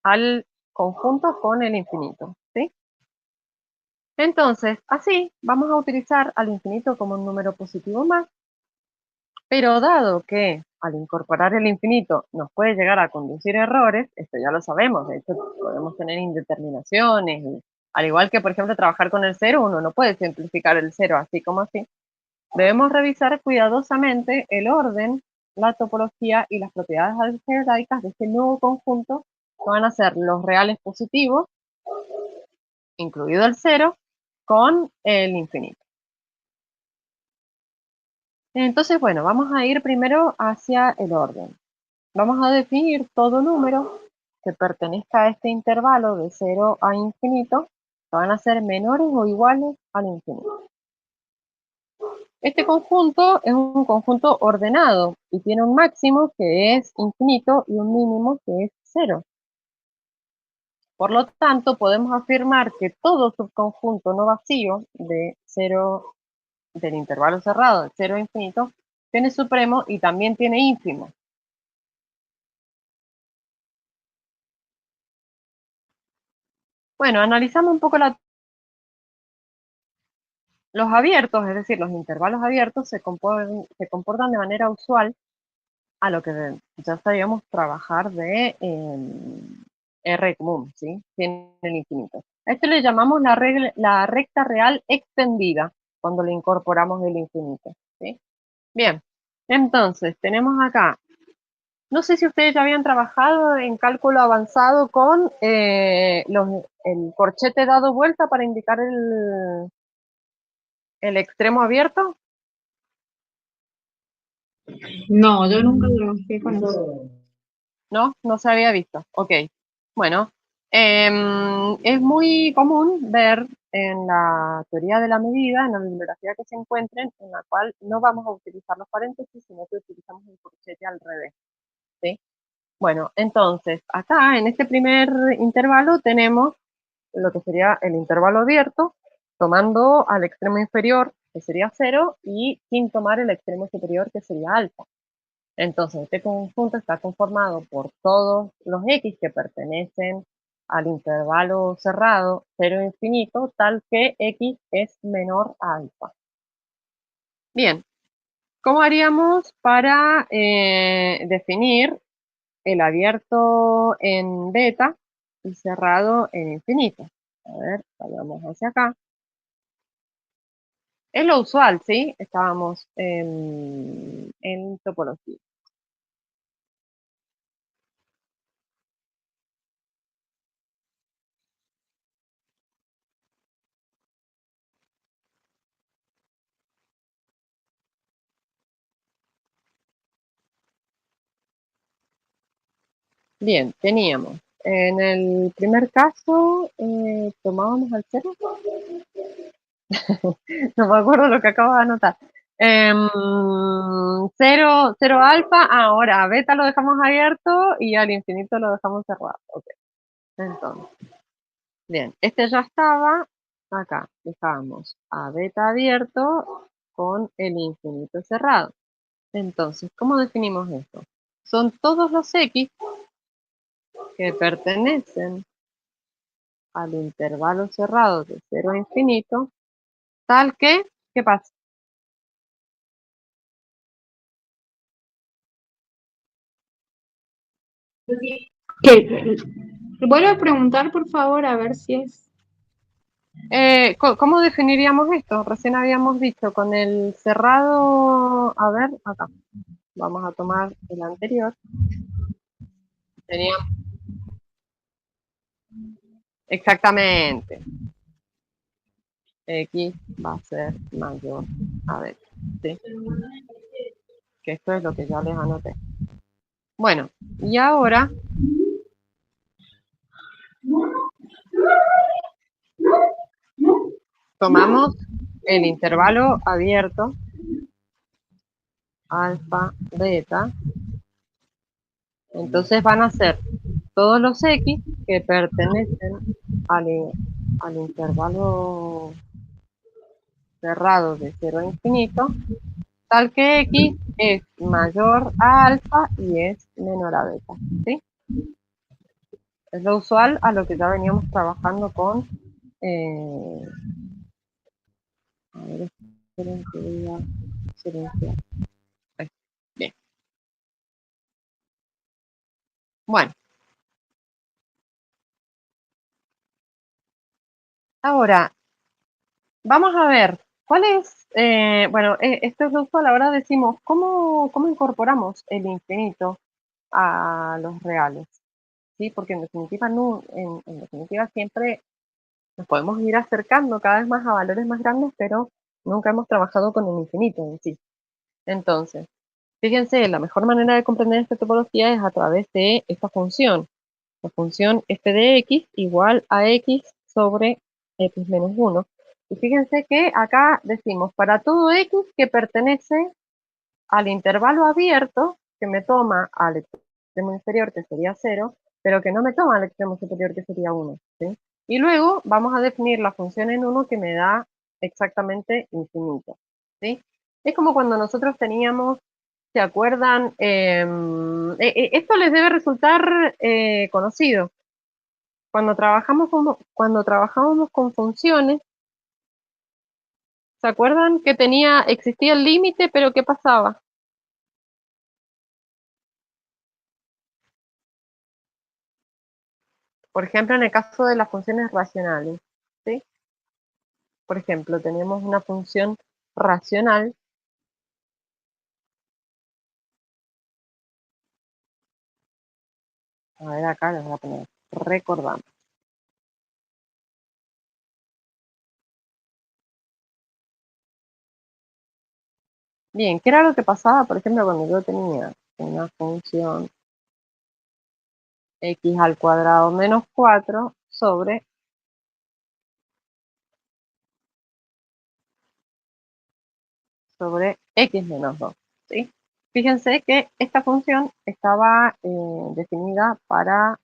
S1: al conjunto con el infinito, ¿sí? Entonces, así vamos a utilizar al infinito como un número positivo más, pero dado que al incorporar el infinito nos puede llegar a conducir errores, esto ya lo sabemos, de hecho podemos tener indeterminaciones, y, al igual que por ejemplo trabajar con el cero, uno no puede simplificar el cero así como así, debemos revisar cuidadosamente el orden, la topología y las propiedades algebraicas de este nuevo conjunto, que van a ser los reales positivos, incluido el cero, con el infinito. Entonces, bueno, vamos a ir primero hacia el orden. Vamos a definir todo número que pertenezca a este intervalo de 0 a infinito, que van a ser menores o iguales al infinito. Este conjunto es un conjunto ordenado y tiene un máximo que es infinito y un mínimo que es 0. Por lo tanto, podemos afirmar que todo subconjunto no vacío de 0, del intervalo cerrado de 0 a infinito, tiene supremo y también tiene ínfimo. Bueno, analizamos un poco los abiertos, es decir, los intervalos abiertos se comportan de manera usual a lo que ya sabíamos trabajar de R común, ¿sí? Tiene el infinito. A esto le llamamos la recta real extendida, cuando le incorporamos el infinito, ¿sí? Bien, entonces tenemos acá, no sé si ustedes ya habían trabajado en cálculo avanzado con el corchete dado vuelta para indicar el extremo abierto.
S4: No, yo nunca trabajé con eso.
S1: ¿No? No se había visto. Ok. Bueno, es muy común ver en la teoría de la medida, en la bibliografía que se encuentren, en la cual no vamos a utilizar los paréntesis, sino que utilizamos el corchete al revés, ¿sí? Bueno, entonces, acá en este primer intervalo tenemos lo que sería el intervalo abierto, tomando al extremo inferior, que sería 0, y sin tomar el extremo superior, que sería alfa. Entonces, este conjunto está conformado por todos los x que pertenecen al intervalo cerrado 0 infinito, tal que x es menor a alfa. Bien, ¿cómo haríamos para definir el abierto en beta y cerrado en infinito? A ver, vayamos hacia acá. Es lo usual, ¿sí? Estábamos en topología. Bien, teníamos. En el primer caso, tomábamos al cero. No me acuerdo lo que acabo de anotar. Cero alfa, ahora a beta lo dejamos abierto y al infinito lo dejamos cerrado. Ok. Entonces, bien, este ya estaba. Acá dejábamos a beta abierto con el infinito cerrado. Entonces, ¿cómo definimos esto? Son todos los x que pertenecen al intervalo cerrado de 0 a infinito, tal que, ¿qué pasa?
S4: Que, vuelvo a preguntar, por favor, a ver si es.
S1: ¿Cómo definiríamos esto? Recién habíamos dicho con el cerrado, a ver, acá, vamos a tomar el anterior. Tenía exactamente, x va a ser mayor a beta, ¿sí? Que esto es lo que ya les anoté. Bueno, y ahora tomamos el intervalo abierto, alfa, beta, entonces van a ser todos los x que pertenecen al, al intervalo cerrado de 0 a infinito, tal que x es mayor a alfa y es menor a beta, ¿sí? Es lo usual a lo que ya veníamos trabajando con, a ver, esperen que voy a silenciar. Bien. Bueno, ahora vamos a ver cuál es, bueno, esto es lo usual, ahora decimos, ¿cómo incorporamos el infinito a los reales? ¿Sí? Porque en definitiva, no, en definitiva siempre nos podemos ir acercando cada vez más a valores más grandes, pero nunca hemos trabajado con el infinito en sí. Entonces, fíjense, la mejor manera de comprender esta topología es a través de esta función. La función f de x igual a x sobre x menos 1. Y fíjense que acá decimos, para todo x que pertenece al intervalo abierto, que me toma al extremo inferior, que sería 0, pero que no me toma al extremo superior, que sería 1. ¿Sí? Y luego vamos a definir la función en 1 que me da exactamente infinito. ¿Sí? Es como cuando nosotros teníamos, ¿se acuerdan? Esto les debe resultar conocido. Cuando trabajábamos con funciones, ¿se acuerdan que existía el límite, pero qué pasaba? Por ejemplo, en el caso de las funciones racionales, ¿sí? Por ejemplo, tenemos una función racional. A ver, acá les voy a poner recordando. Bien, ¿qué era lo que pasaba, por ejemplo, cuando yo tenía una función x al cuadrado menos 4 sobre x menos 2, ¿sí? Fíjense que esta función estaba definida para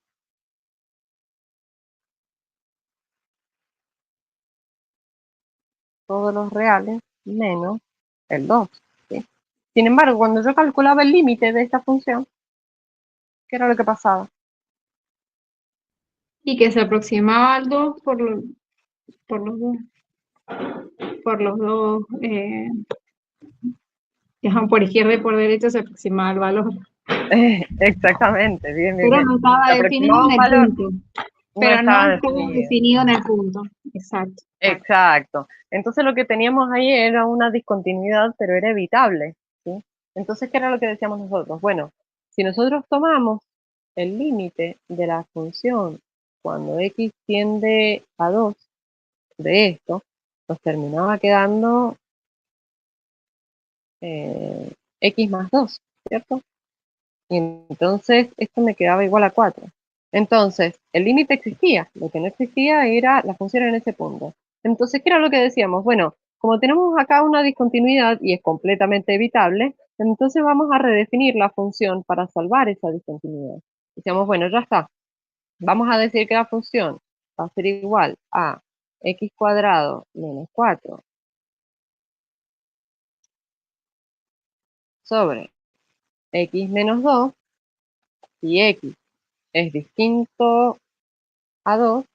S1: todos los reales menos el 2, ¿sí? Sin embargo, cuando yo calculaba el límite de esta función, ¿qué era lo que pasaba?
S4: Y que se aproximaba al 2 por los dos, por los dos, digamos, por izquierda y por derecha se aproximaba al valor.
S1: Exactamente, bien, bien,
S4: Pero
S1: bien.
S4: no estaba
S1: Se
S4: definido
S1: aproximaba
S4: en
S1: un
S4: el
S1: valor,
S4: punto.
S1: no
S4: Pero no
S1: estaba
S4: estaba
S1: definido.
S4: definido en el punto. Exacto.
S1: Exacto. Entonces lo que teníamos ahí era una discontinuidad, pero era evitable, ¿sí? Entonces, ¿qué era lo que decíamos nosotros? Bueno, si nosotros tomamos el límite de la función cuando x tiende a 2 de esto, nos terminaba quedando x más 2, ¿cierto? Y entonces esto me quedaba igual a 4. Entonces, el límite existía, lo que no existía era la función en ese punto. Entonces, ¿qué era lo que decíamos? Bueno, como tenemos acá una discontinuidad y es completamente evitable, entonces vamos a redefinir la función para salvar esa discontinuidad. Decíamos, bueno, ya está. Vamos a decir que la función va a ser igual a x cuadrado menos 4 sobre x menos 2, si x es distinto a 2,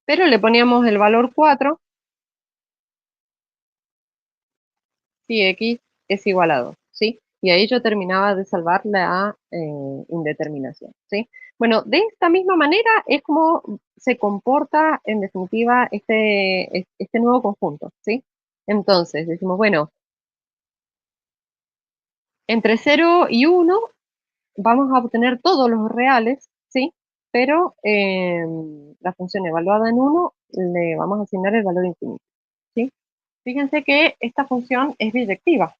S1: pero le poníamos el valor 4 si x es igual a 2, ¿sí? Y ahí yo terminaba de salvar la indeterminación, ¿sí? Bueno, de esta misma manera es como se comporta en definitiva este nuevo conjunto, ¿sí? Entonces decimos, bueno, entre 0 y 1 vamos a obtener todos los reales, ¿sí? Pero la función evaluada en 1 le vamos a asignar el valor infinito, ¿sí? Fíjense que esta función es biyectiva.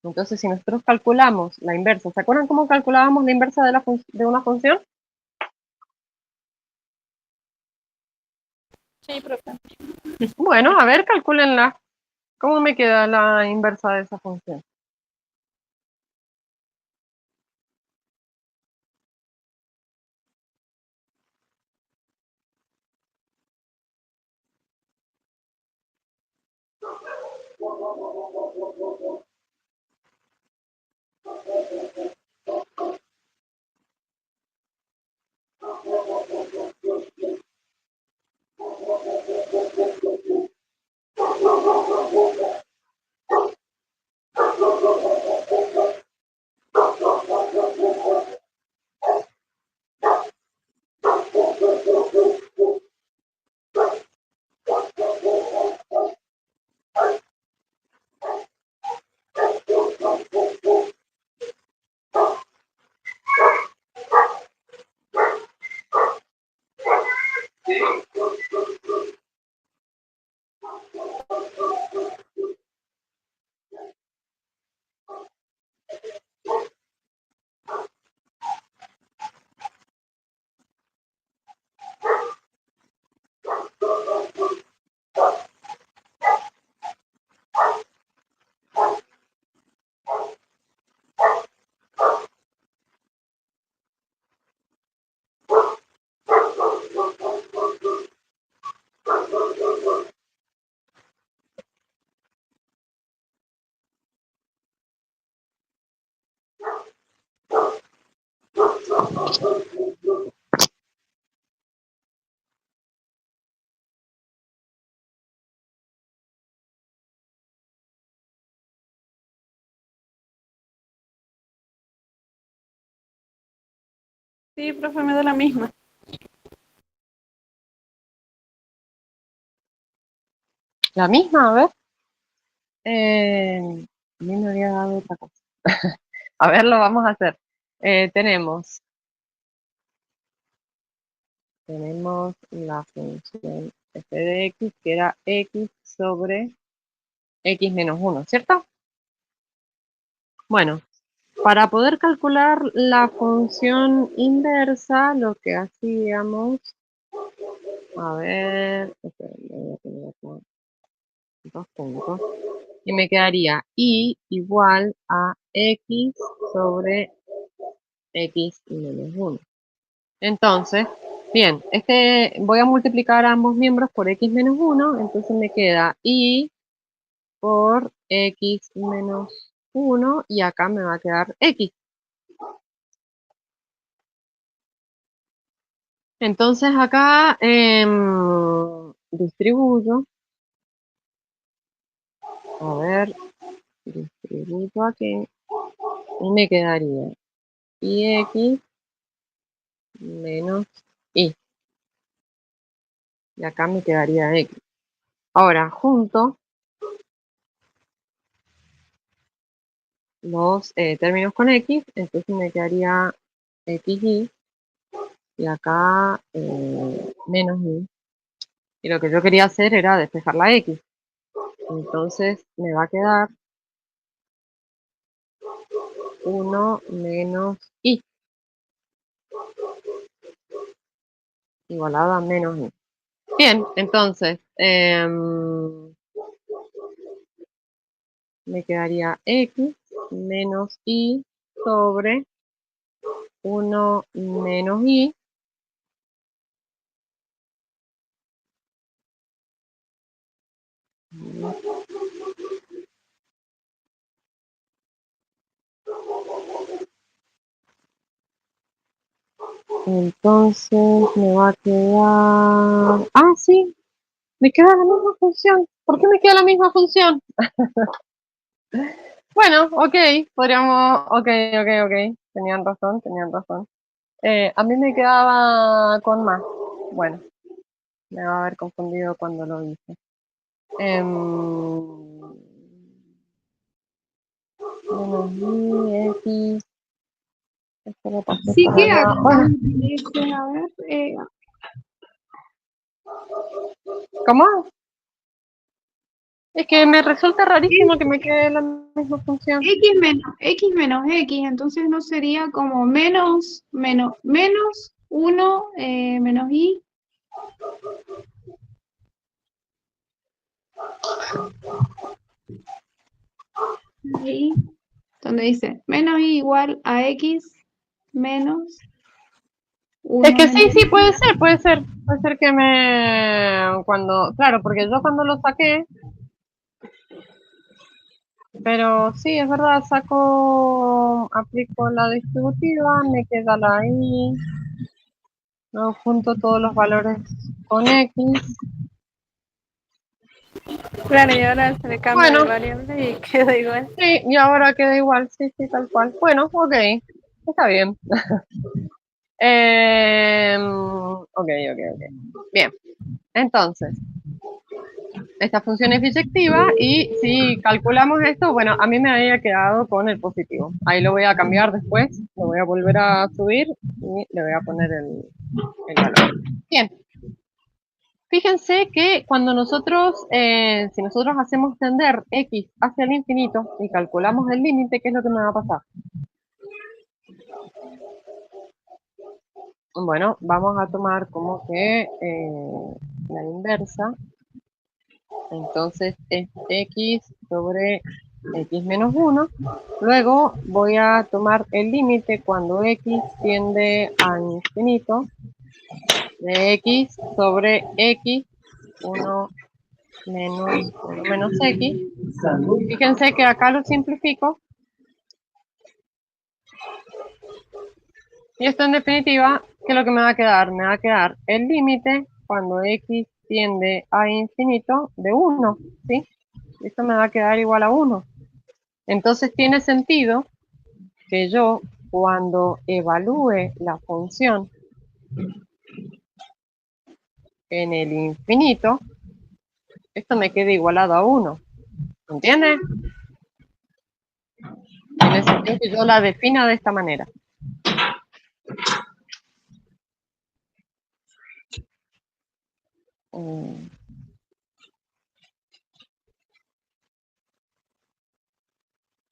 S1: Entonces, si nosotros calculamos la inversa, ¿se acuerdan cómo calculábamos la inversa de una función?
S2: Sí, profe.
S1: Bueno, a ver, calcúlenla. ¿Cómo me queda la inversa de esa función?
S2: Sí, profe, me da la misma.
S1: La misma, a ver. A mí me había dado otra cosa. A ver, lo vamos a hacer. Tenemos la función f de x, que era x sobre x menos 1, ¿cierto? Bueno, para poder calcular la función inversa, lo que hacíamos, a ver, esperen, voy a poner acá 2 puntos, y me quedaría y igual a x sobre x menos 1. Entonces, bien, voy a multiplicar a ambos miembros por x menos 1, entonces me queda y por x menos 1 y acá me va a quedar x. Entonces acá distribuyo, a ver, distribuyo aquí y me quedaría y x menos y. Y acá me quedaría x. Ahora, junto los términos con x, entonces me quedaría xy y acá menos y. Y lo que yo quería hacer era despejar la x. Entonces me va a quedar 1 menos i, igualada a menos i. Bien, entonces, me quedaría x menos i sobre 1 menos i. Entonces me va a quedar... Ah, sí, me queda la misma función. ¿Por qué me queda la misma función? Bueno, ok, podríamos... Ok. Tenían razón. A mí me quedaba con más. Bueno, me va a haber confundido cuando lo hice. Menos i, x... Esto lo pasé
S4: Sí
S1: para
S4: queda
S1: allá.
S4: como
S1: Bueno,
S4: a ver,
S1: ¿cómo? Es que me resulta rarísimo que me quede la misma función.
S4: x menos x, entonces no sería como menos 1 menos i. Ahí, donde dice menos i igual a x menos
S1: Es
S4: 1
S1: que sí,
S4: menos
S1: sí,
S4: i.
S1: puede ser. Puede ser que claro, porque yo cuando lo saqué, pero sí, es verdad, aplico la distributiva, me queda la i, luego junto todos los valores con x.
S2: Claro, y ahora se le cambia de
S1: Bueno,
S2: variable y queda igual.
S1: sí, y ahora queda igual, sí, tal cual. Bueno, ok, está bien. Ok. Bien, entonces, esta función es biyectiva y si calculamos esto, bueno, a mí me había quedado con el positivo. Ahí lo voy a cambiar después, lo voy a volver a subir y le voy a poner el valor. Bien. Fíjense que cuando si nosotros hacemos tender x hacia el infinito y calculamos el límite, ¿qué es lo que me va a pasar? Bueno, vamos a tomar como que la inversa. Entonces es x sobre x menos 1. Luego voy a tomar el límite cuando x tiende a infinito de x sobre x, 1 menos x. Fíjense que acá lo simplifico. Y esto en definitiva, ¿qué es lo que me va a quedar? Me va a quedar el límite cuando x tiende a infinito de 1, ¿sí? Esto me va a quedar igual a 1. Entonces tiene sentido que yo, cuando evalúe la función en el infinito, esto me quede igualado a 1. ¿Entiendes? Tiene sentido que yo la defina de esta manera.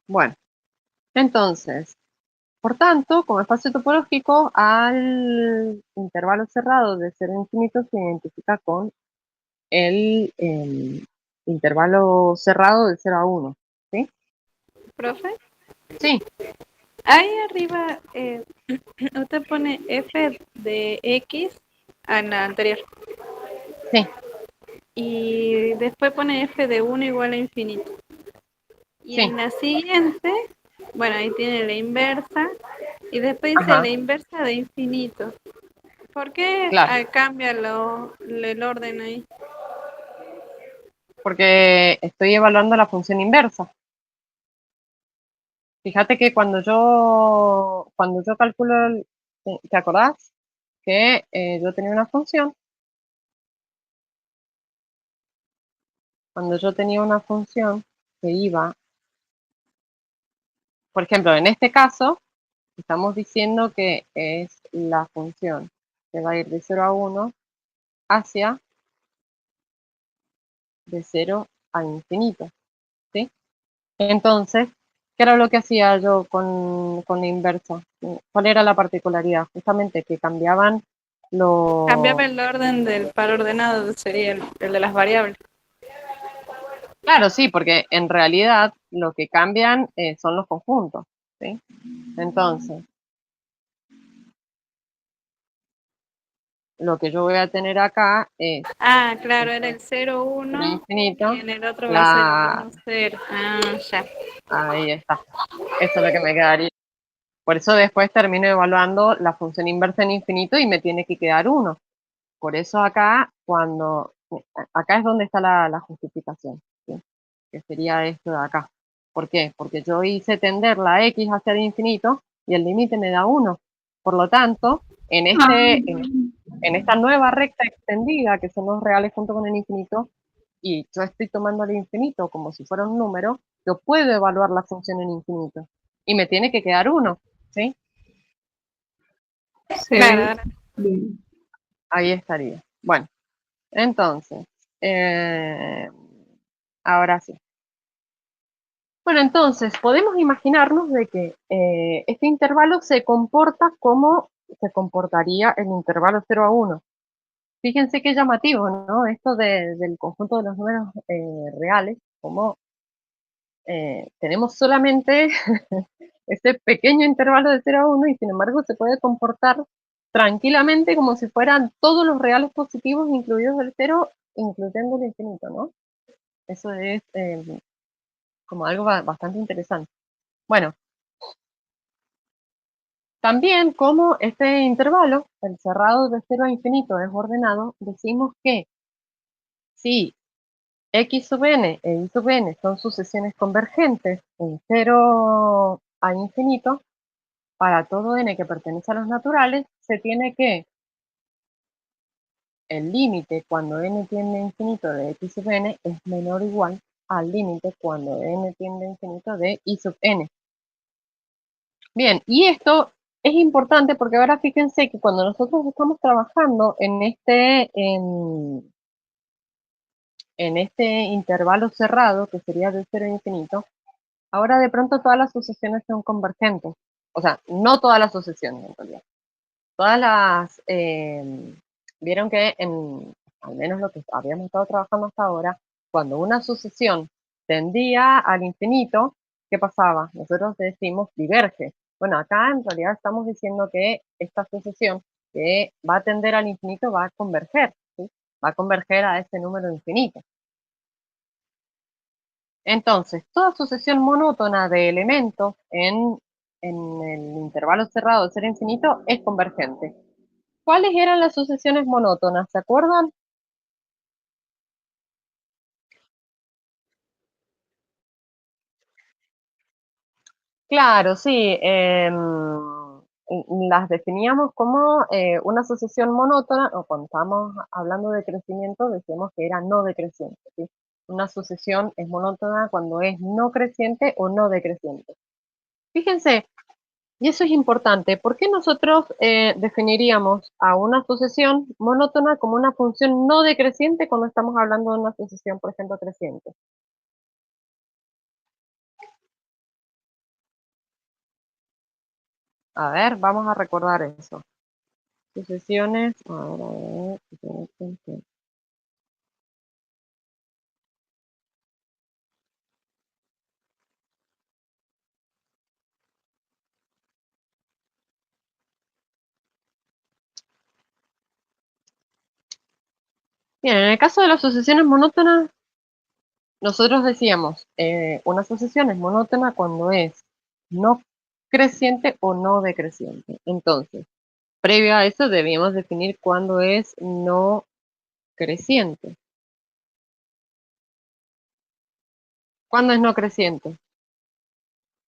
S1: Bueno, entonces, por tanto, como espacio topológico, al intervalo cerrado de 0 a infinito se identifica con el intervalo cerrado de 0 a 1. ¿Sí?
S2: ¿Profe?
S1: Sí,
S2: Ahí arriba usted pone f de x en la anterior
S1: sí.
S2: y después pone f de 1 igual a infinito. Y
S1: Sí.
S2: en la siguiente, bueno, ahí tiene la inversa y después dice
S1: Ajá,
S2: la inversa de infinito. ¿Por qué
S1: claro.
S2: cambia el orden ahí?
S1: Porque estoy evaluando la función inversa. Fíjate que cuando yo calculo, ¿te acordás? Que yo tenía una función. Cuando yo tenía una función que iba, por ejemplo, en este caso, estamos diciendo que es la función que va a ir de 0 a 1 hacia de 0 a infinito, ¿sí? Entonces, ¿Qué era lo que hacía yo con la inversa? ¿Cuál era la particularidad? Justamente que cambiaban
S2: Cambiaba
S1: los...
S2: el orden del par ordenado, sería el de las variables.
S1: Claro, sí, porque en realidad lo que cambian son los conjuntos, ¿sí? Entonces, lo que yo voy a tener acá es
S2: Ah, claro, era el 0,
S1: cero
S2: 1
S1: infinito,
S2: y en el otro va a ser el
S1: la...
S2: 1, 0. Ah, ya.
S1: ahí está. Eso es lo que me quedaría. Por eso después termino evaluando la función inversa en infinito y me tiene que quedar 1. Por eso acá, acá es donde está la justificación, ¿sí? Que sería esto de acá. ¿Por qué? Porque yo hice tender la x hacia el infinito y el límite me da 1. Por lo tanto, en esta nueva recta extendida, que son los reales junto con el infinito, y yo estoy tomando el infinito como si fuera un número, yo puedo evaluar la función en infinito. Y me tiene que quedar 1, ¿sí?
S4: Se
S2: Claro,
S4: ve
S2: ahora
S4: bien.
S1: Ahí estaría. Bueno, entonces, eh, ahora sí. Bueno, entonces, podemos imaginarnos de que este intervalo se comporta como se comportaría el intervalo 0 a 1. Fíjense qué llamativo, ¿no? Esto del conjunto de los números reales, como tenemos solamente este pequeño intervalo de 0 a 1 y sin embargo se puede comportar tranquilamente como si fueran todos los reales positivos incluidos el 0, incluyendo el infinito, ¿no? Eso es como algo bastante interesante. Bueno, también como este intervalo, el cerrado de 0 a infinito es ordenado, decimos que si x sub n e y sub n son sucesiones convergentes en 0 a infinito, para todo n que pertenece a los naturales, se tiene que el límite cuando n tiende a infinito de x sub n es menor o igual al límite cuando n tiende a infinito de y sub n. Bien, y esto es importante porque ahora fíjense que cuando nosotros estamos trabajando en este intervalo cerrado, que sería de 0 a infinito, ahora de pronto todas las sucesiones son convergentes. O sea, no todas las sucesiones en realidad. Todas vieron que al menos lo que habíamos estado trabajando hasta ahora, cuando una sucesión tendía al infinito, ¿qué pasaba? Nosotros decimos diverge. Bueno, acá en realidad estamos diciendo que esta sucesión que va a tender al infinito va a converger, ¿sí? Va a converger a ese número infinito. Entonces, toda sucesión monótona de elementos en el intervalo cerrado de ser infinito es convergente. ¿Cuáles eran las sucesiones monótonas? ¿Se acuerdan? Claro, sí. Las definíamos como una sucesión monótona, o cuando estábamos hablando de crecimiento, decíamos que era no decreciente, ¿sí? Una sucesión es monótona cuando es no creciente o no decreciente. Fíjense, y eso es importante, ¿por qué nosotros definiríamos a una sucesión monótona como una función no decreciente cuando estamos hablando de una sucesión, por ejemplo, creciente? A ver, vamos a recordar eso. Sucesiones. A ver. Bien, en el caso de las sucesiones monótonas, nosotros decíamos, una sucesión es monótona cuando es no creciente o no decreciente. Entonces, previo a eso debíamos definir cuándo es no creciente. ¿Cuándo es no creciente?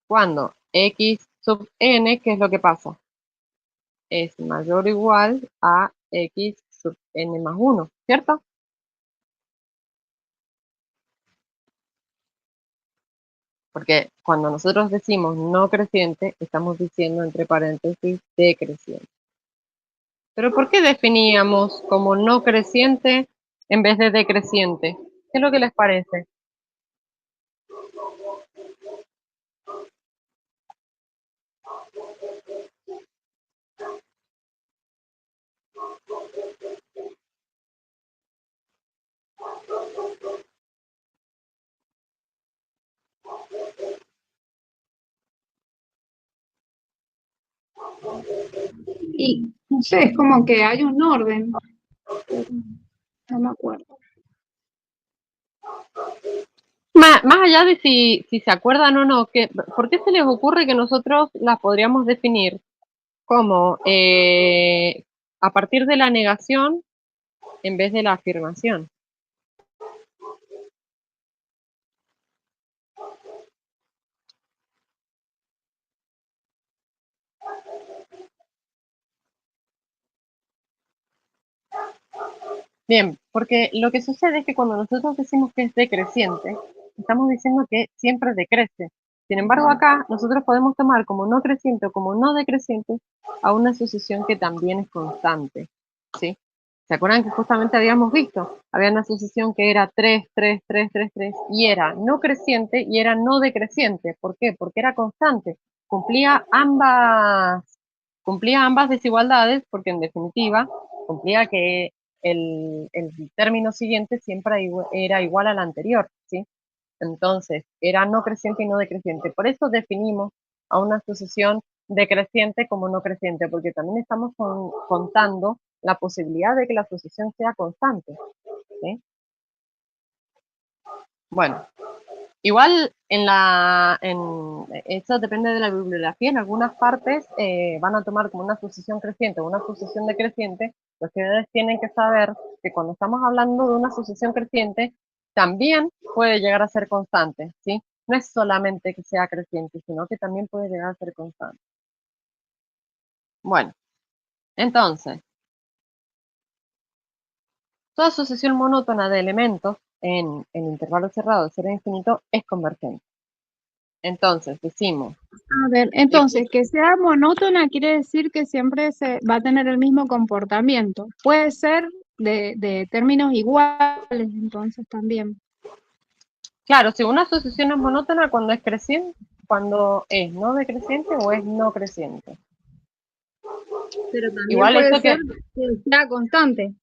S1: Cuando x sub n, ¿qué es lo que pasa? Es mayor o igual a x sub n más 1, ¿cierto? Porque cuando nosotros decimos no creciente, estamos diciendo entre paréntesis decreciente. Pero ¿por qué definíamos como no creciente en vez de decreciente? ¿Qué es lo que les parece?
S4: Y no sé, es como que hay un orden, pero no me acuerdo.
S1: Más allá de si se acuerdan o no, ¿por qué se les ocurre que nosotros las podríamos definir como a partir de la negación en vez de la afirmación? Bien, porque lo que sucede es que cuando nosotros decimos que es decreciente, estamos diciendo que siempre decrece. Sin embargo, acá nosotros podemos tomar como no creciente o como no decreciente a una sucesión que también es constante, ¿sí? ¿Se acuerdan que justamente habíamos visto? Había una sucesión que era 3, 3, 3, 3, 3, y era no creciente y era no decreciente. ¿Por qué? Porque era constante. Cumplía ambas desigualdades, porque en definitiva cumplía que el término siguiente siempre era igual al anterior, ¿sí? Entonces, era no creciente y no decreciente. Por eso definimos a una sucesión decreciente como no creciente, porque también estamos contando la posibilidad de que la sucesión sea constante, ¿sí? Bueno, igual eso depende de la bibliografía. En algunas partes van a tomar como una sucesión creciente o una sucesión decreciente. Los ustedes tienen que saber que cuando estamos hablando de una sucesión creciente, también puede llegar a ser constante, ¿sí? No es solamente que sea creciente, sino que también puede llegar a ser constante. Bueno, entonces, toda sucesión monótona de elementos en intervalo cerrado de 0 a infinito es convergente. Entonces, decimos...
S4: A ver, entonces, que sea monótona quiere decir que siempre se va a tener el mismo comportamiento. Puede ser de términos iguales, entonces también.
S1: Claro, si una sucesión es monótona cuando es creciente, cuando es no decreciente o es no creciente.
S4: Pero también
S1: Igual
S4: puede
S1: esto
S4: ser que sea constante.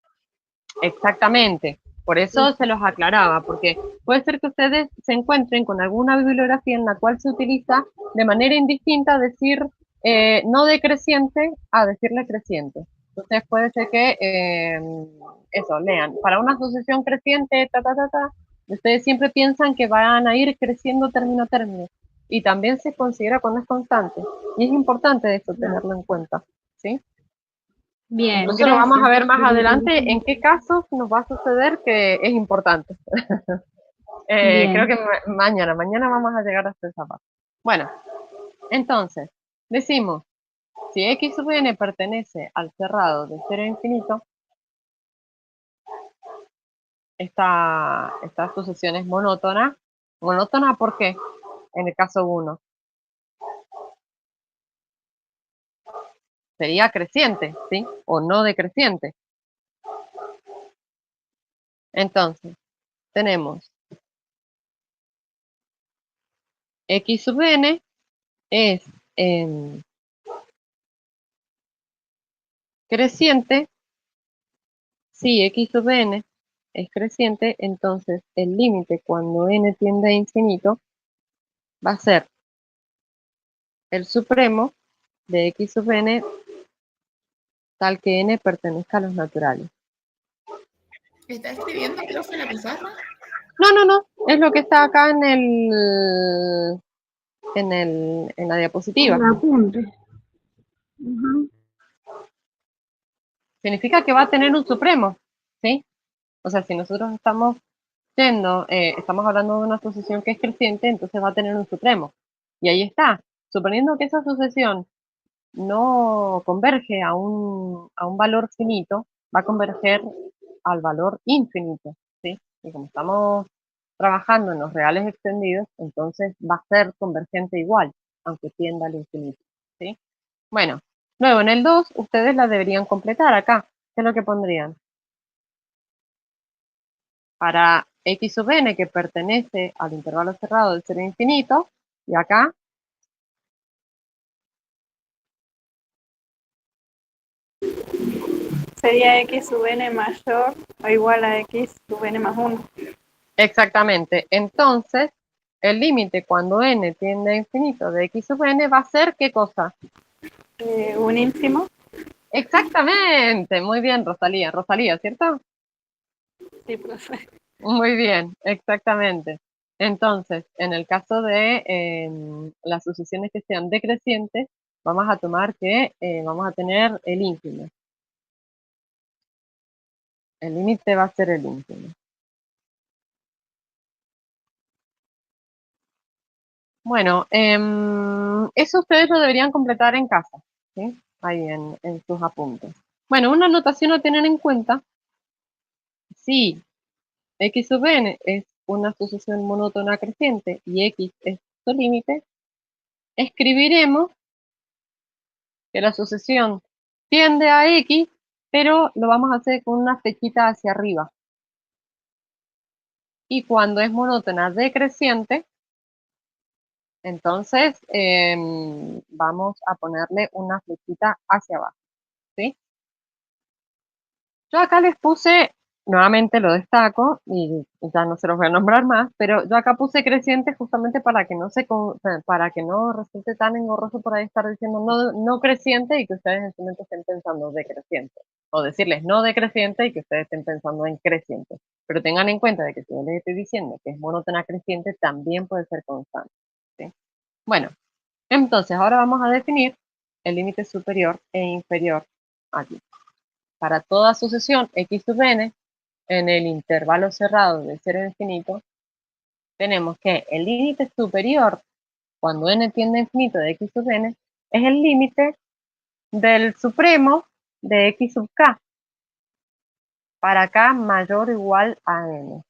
S1: Exactamente, por eso se los aclaraba, porque puede ser que ustedes se encuentren con alguna bibliografía en la cual se utiliza de manera indistinta decir no decreciente a decirle creciente. Entonces puede ser que eso, lean, para una sucesión creciente, ustedes siempre piensan que van a ir creciendo término a término, y también se considera cuando es constante, y es importante esto tenerlo en cuenta, ¿sí?
S4: Bien,
S1: Incluso lo vamos a
S4: gracias.
S1: ver más adelante en qué casos nos va a suceder que es importante.
S4: Bien.
S1: Creo que mañana vamos a llegar hasta esa parte. Bueno, entonces, decimos, si x sub n pertenece al cerrado de 0 a infinito, esta sucesión es monótona. ¿Monótona por qué? En el caso 1. Sería creciente, ¿sí? O no decreciente. Entonces, tenemos x sub n es creciente. Si x sub n es creciente, entonces el límite cuando n tiende a infinito va a ser el supremo de x sub n tal que n pertenezca a los naturales.
S3: ¿Está escribiendo, profe, en la pizarra?
S1: No, es lo que está acá en la diapositiva.
S4: El apunte. Ujú.
S1: Significa que va a tener un supremo, ¿sí? O sea, si nosotros estamos hablando de una sucesión que es creciente, entonces va a tener un supremo. Y ahí está. Suponiendo que esa sucesión no converge a un valor finito, va a converger al valor infinito, ¿sí? Y como estamos trabajando en los reales extendidos, entonces va a ser convergente igual, aunque tienda al infinito, ¿sí? Bueno, luego en el 2 ustedes la deberían completar acá. ¿Qué es lo que pondrían? Para x sub n que pertenece al intervalo cerrado del 0 a infinito, y acá
S2: Sería x sub n mayor o igual a x sub n más 1.
S1: exactamente. Entonces, el límite cuando n tiende a infinito de x sub n va a ser ¿qué cosa?
S2: Un ínfimo.
S1: Exactamente, muy bien, Rosalía. Rosalía, ¿cierto?
S2: Sí, profe.
S1: Muy bien, exactamente. Entonces, en el caso de las sucesiones que sean decrecientes, vamos a tomar que vamos a tener el ínfimo. El límite va a ser el ínfimo. Bueno, eso ustedes lo deberían completar en casa, ¿sí? Ahí en sus apuntes. Bueno, una anotación a tener en cuenta, si x sub n es una sucesión monótona creciente y x es su límite, escribiremos que la sucesión tiende a x, pero lo vamos a hacer con una flechita hacia arriba. Y cuando es monótona decreciente, entonces vamos a ponerle una flechita hacia abajo, ¿sí? Yo acá les puse, nuevamente lo destaco, y ya no se los voy a nombrar más, pero yo acá puse creciente justamente para que no para que no resulte tan engorroso por ahí estar diciendo no creciente y que ustedes en su mente estén pensando decreciente. O decirles no decreciente y que ustedes estén pensando en creciente. Pero tengan en cuenta de que si yo les estoy diciendo que es monótona creciente, también puede ser constante, ¿sí? Bueno, entonces ahora vamos a definir el límite superior e inferior aquí. Para toda sucesión x sub n en el intervalo cerrado de 0 a infinito, tenemos que el límite superior cuando n tiende a infinito de x sub n es el límite del supremo de x sub k para k mayor o igual a n.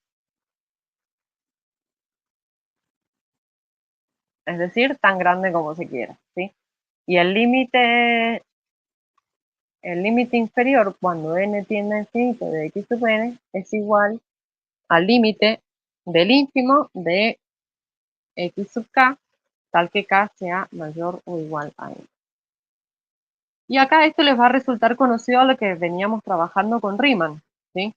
S1: Es decir, tan grande como se quiera, ¿sí? Y el límite inferior cuando n tiende a infinito de x sub n es igual al límite del ínfimo de x sub k, tal que k sea mayor o igual a n. Y acá esto les va a resultar conocido a lo que veníamos trabajando con Riemann, ¿sí?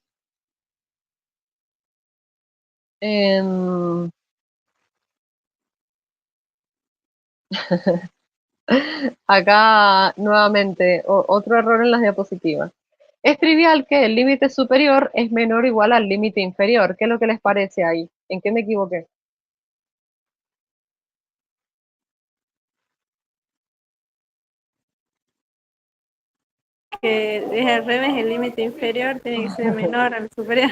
S1: Acá nuevamente otro error en las diapositivas. Es trivial que el límite superior es menor o igual al límite inferior. ¿Qué es lo que les parece ahí? ¿En qué me equivoqué?
S2: Que es al revés, el límite inferior tiene que ser menor al superior.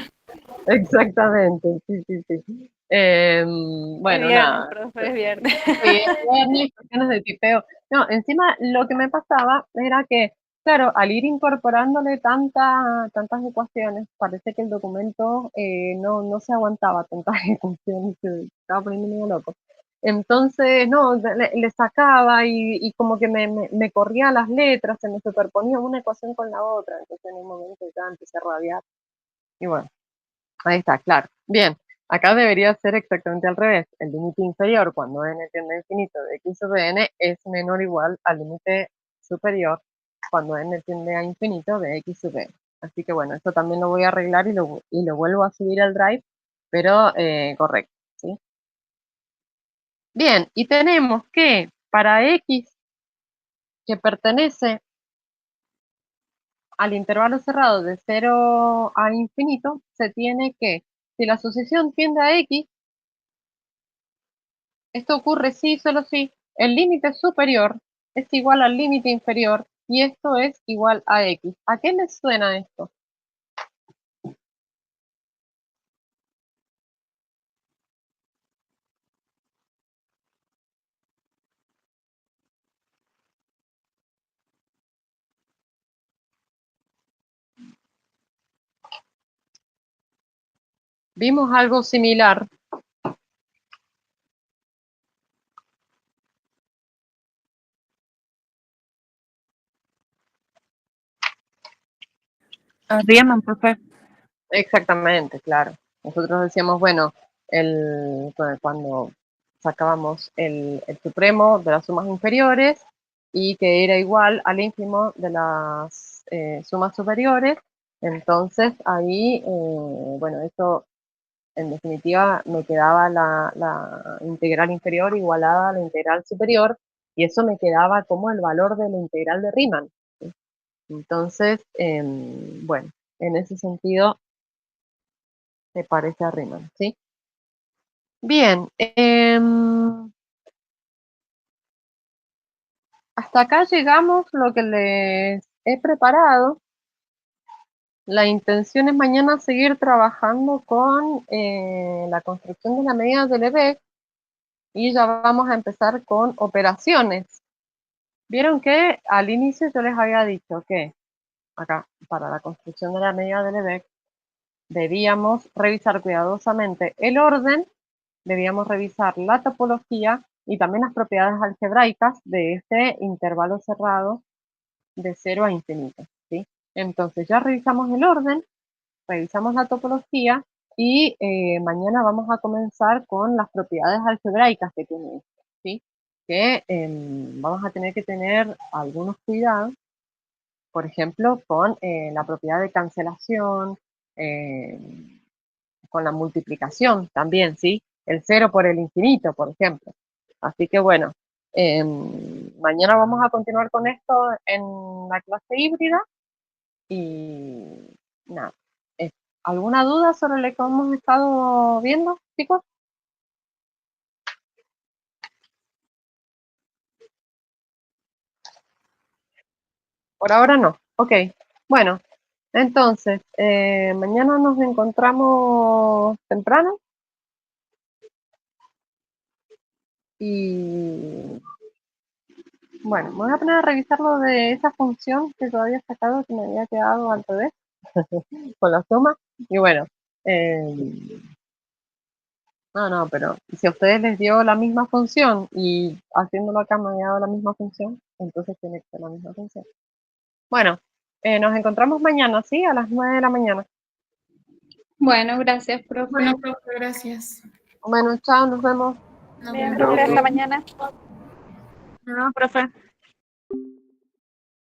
S1: Exactamente, sí, sí, sí.
S2: Es
S1: Bueno,
S2: viernes,
S1: nada.
S2: profe, es viernes.
S1: Sí, viernes, cuestiones de tipeo. No, encima lo que me pasaba era que, claro, al ir incorporándole tantas ecuaciones, parece que el documento no se aguantaba tantas ecuaciones, se estaba poniendo medio loco. Entonces, no, le sacaba y como que me corría las letras, se me superponía una ecuación con la otra, entonces en un momento ya empecé a rabiar. Y bueno, ahí está, claro. Bien, acá debería ser exactamente al revés. El límite inferior cuando n tiende a infinito de x sub n es menor o igual al límite superior cuando n tiende a infinito de x sub n. Así que bueno, esto también lo voy a arreglar y lo vuelvo a subir al drive, pero correcto, ¿sí? Bien, y tenemos que para x que pertenece al intervalo cerrado de 0 a infinito, se tiene que, si la sucesión tiende a x, esto ocurre sí, solo si el límite superior es igual al límite inferior y esto es igual a x. ¿A qué les suena esto? Vimos algo similar.
S3: Riemann, profe.
S1: Exactamente, claro. Nosotros decíamos, bueno, cuando sacábamos el supremo de las sumas inferiores y que era igual al ínfimo de las sumas superiores, entonces ahí, bueno, eso en definitiva me quedaba la integral inferior igualada a la integral superior y eso me quedaba como el valor de la integral de Riemann, ¿sí? Entonces, bueno, en ese sentido, se parece a Riemann, ¿sí? Bien, hasta acá llegamos lo que les he preparado. La intención es mañana seguir trabajando con la construcción de la medida de Lebesgue y ya vamos a empezar con operaciones. Vieron que al inicio yo les había dicho que acá, para la construcción de la medida de Lebesgue, debíamos revisar cuidadosamente el orden, debíamos revisar la topología y también las propiedades algebraicas de este intervalo cerrado de 0 a infinito, ¿sí? Entonces ya revisamos el orden, revisamos la topología y mañana vamos a comenzar con las propiedades algebraicas que tiene esto, ¿sí? Que vamos a tener que tener algunos cuidados, por ejemplo, con la propiedad de cancelación, con la multiplicación también, ¿sí? El 0 por el infinito, por ejemplo. Así que bueno, mañana vamos a continuar con esto en la clase híbrida y nada. ¿Alguna duda sobre lo que hemos estado viendo, chicos? Por ahora no. Ok. Bueno, entonces, mañana nos encontramos temprano y bueno, me voy a poner a revisar lo de esa función que yo había sacado que me había quedado al revés con la suma. Y bueno, eh, no, pero si a ustedes les dio la misma función y haciéndolo acá me había dado la misma función, entonces tiene que ser la misma función. Bueno, nos encontramos mañana, ¿sí? A las 9 de la mañana.
S4: Bueno, gracias, profe.
S3: Bueno, profe, gracias.
S1: Bueno, chao, nos vemos.
S3: Nos
S2: Bien,
S3: vemos.
S2: profe, hasta mañana.
S5: No, profe.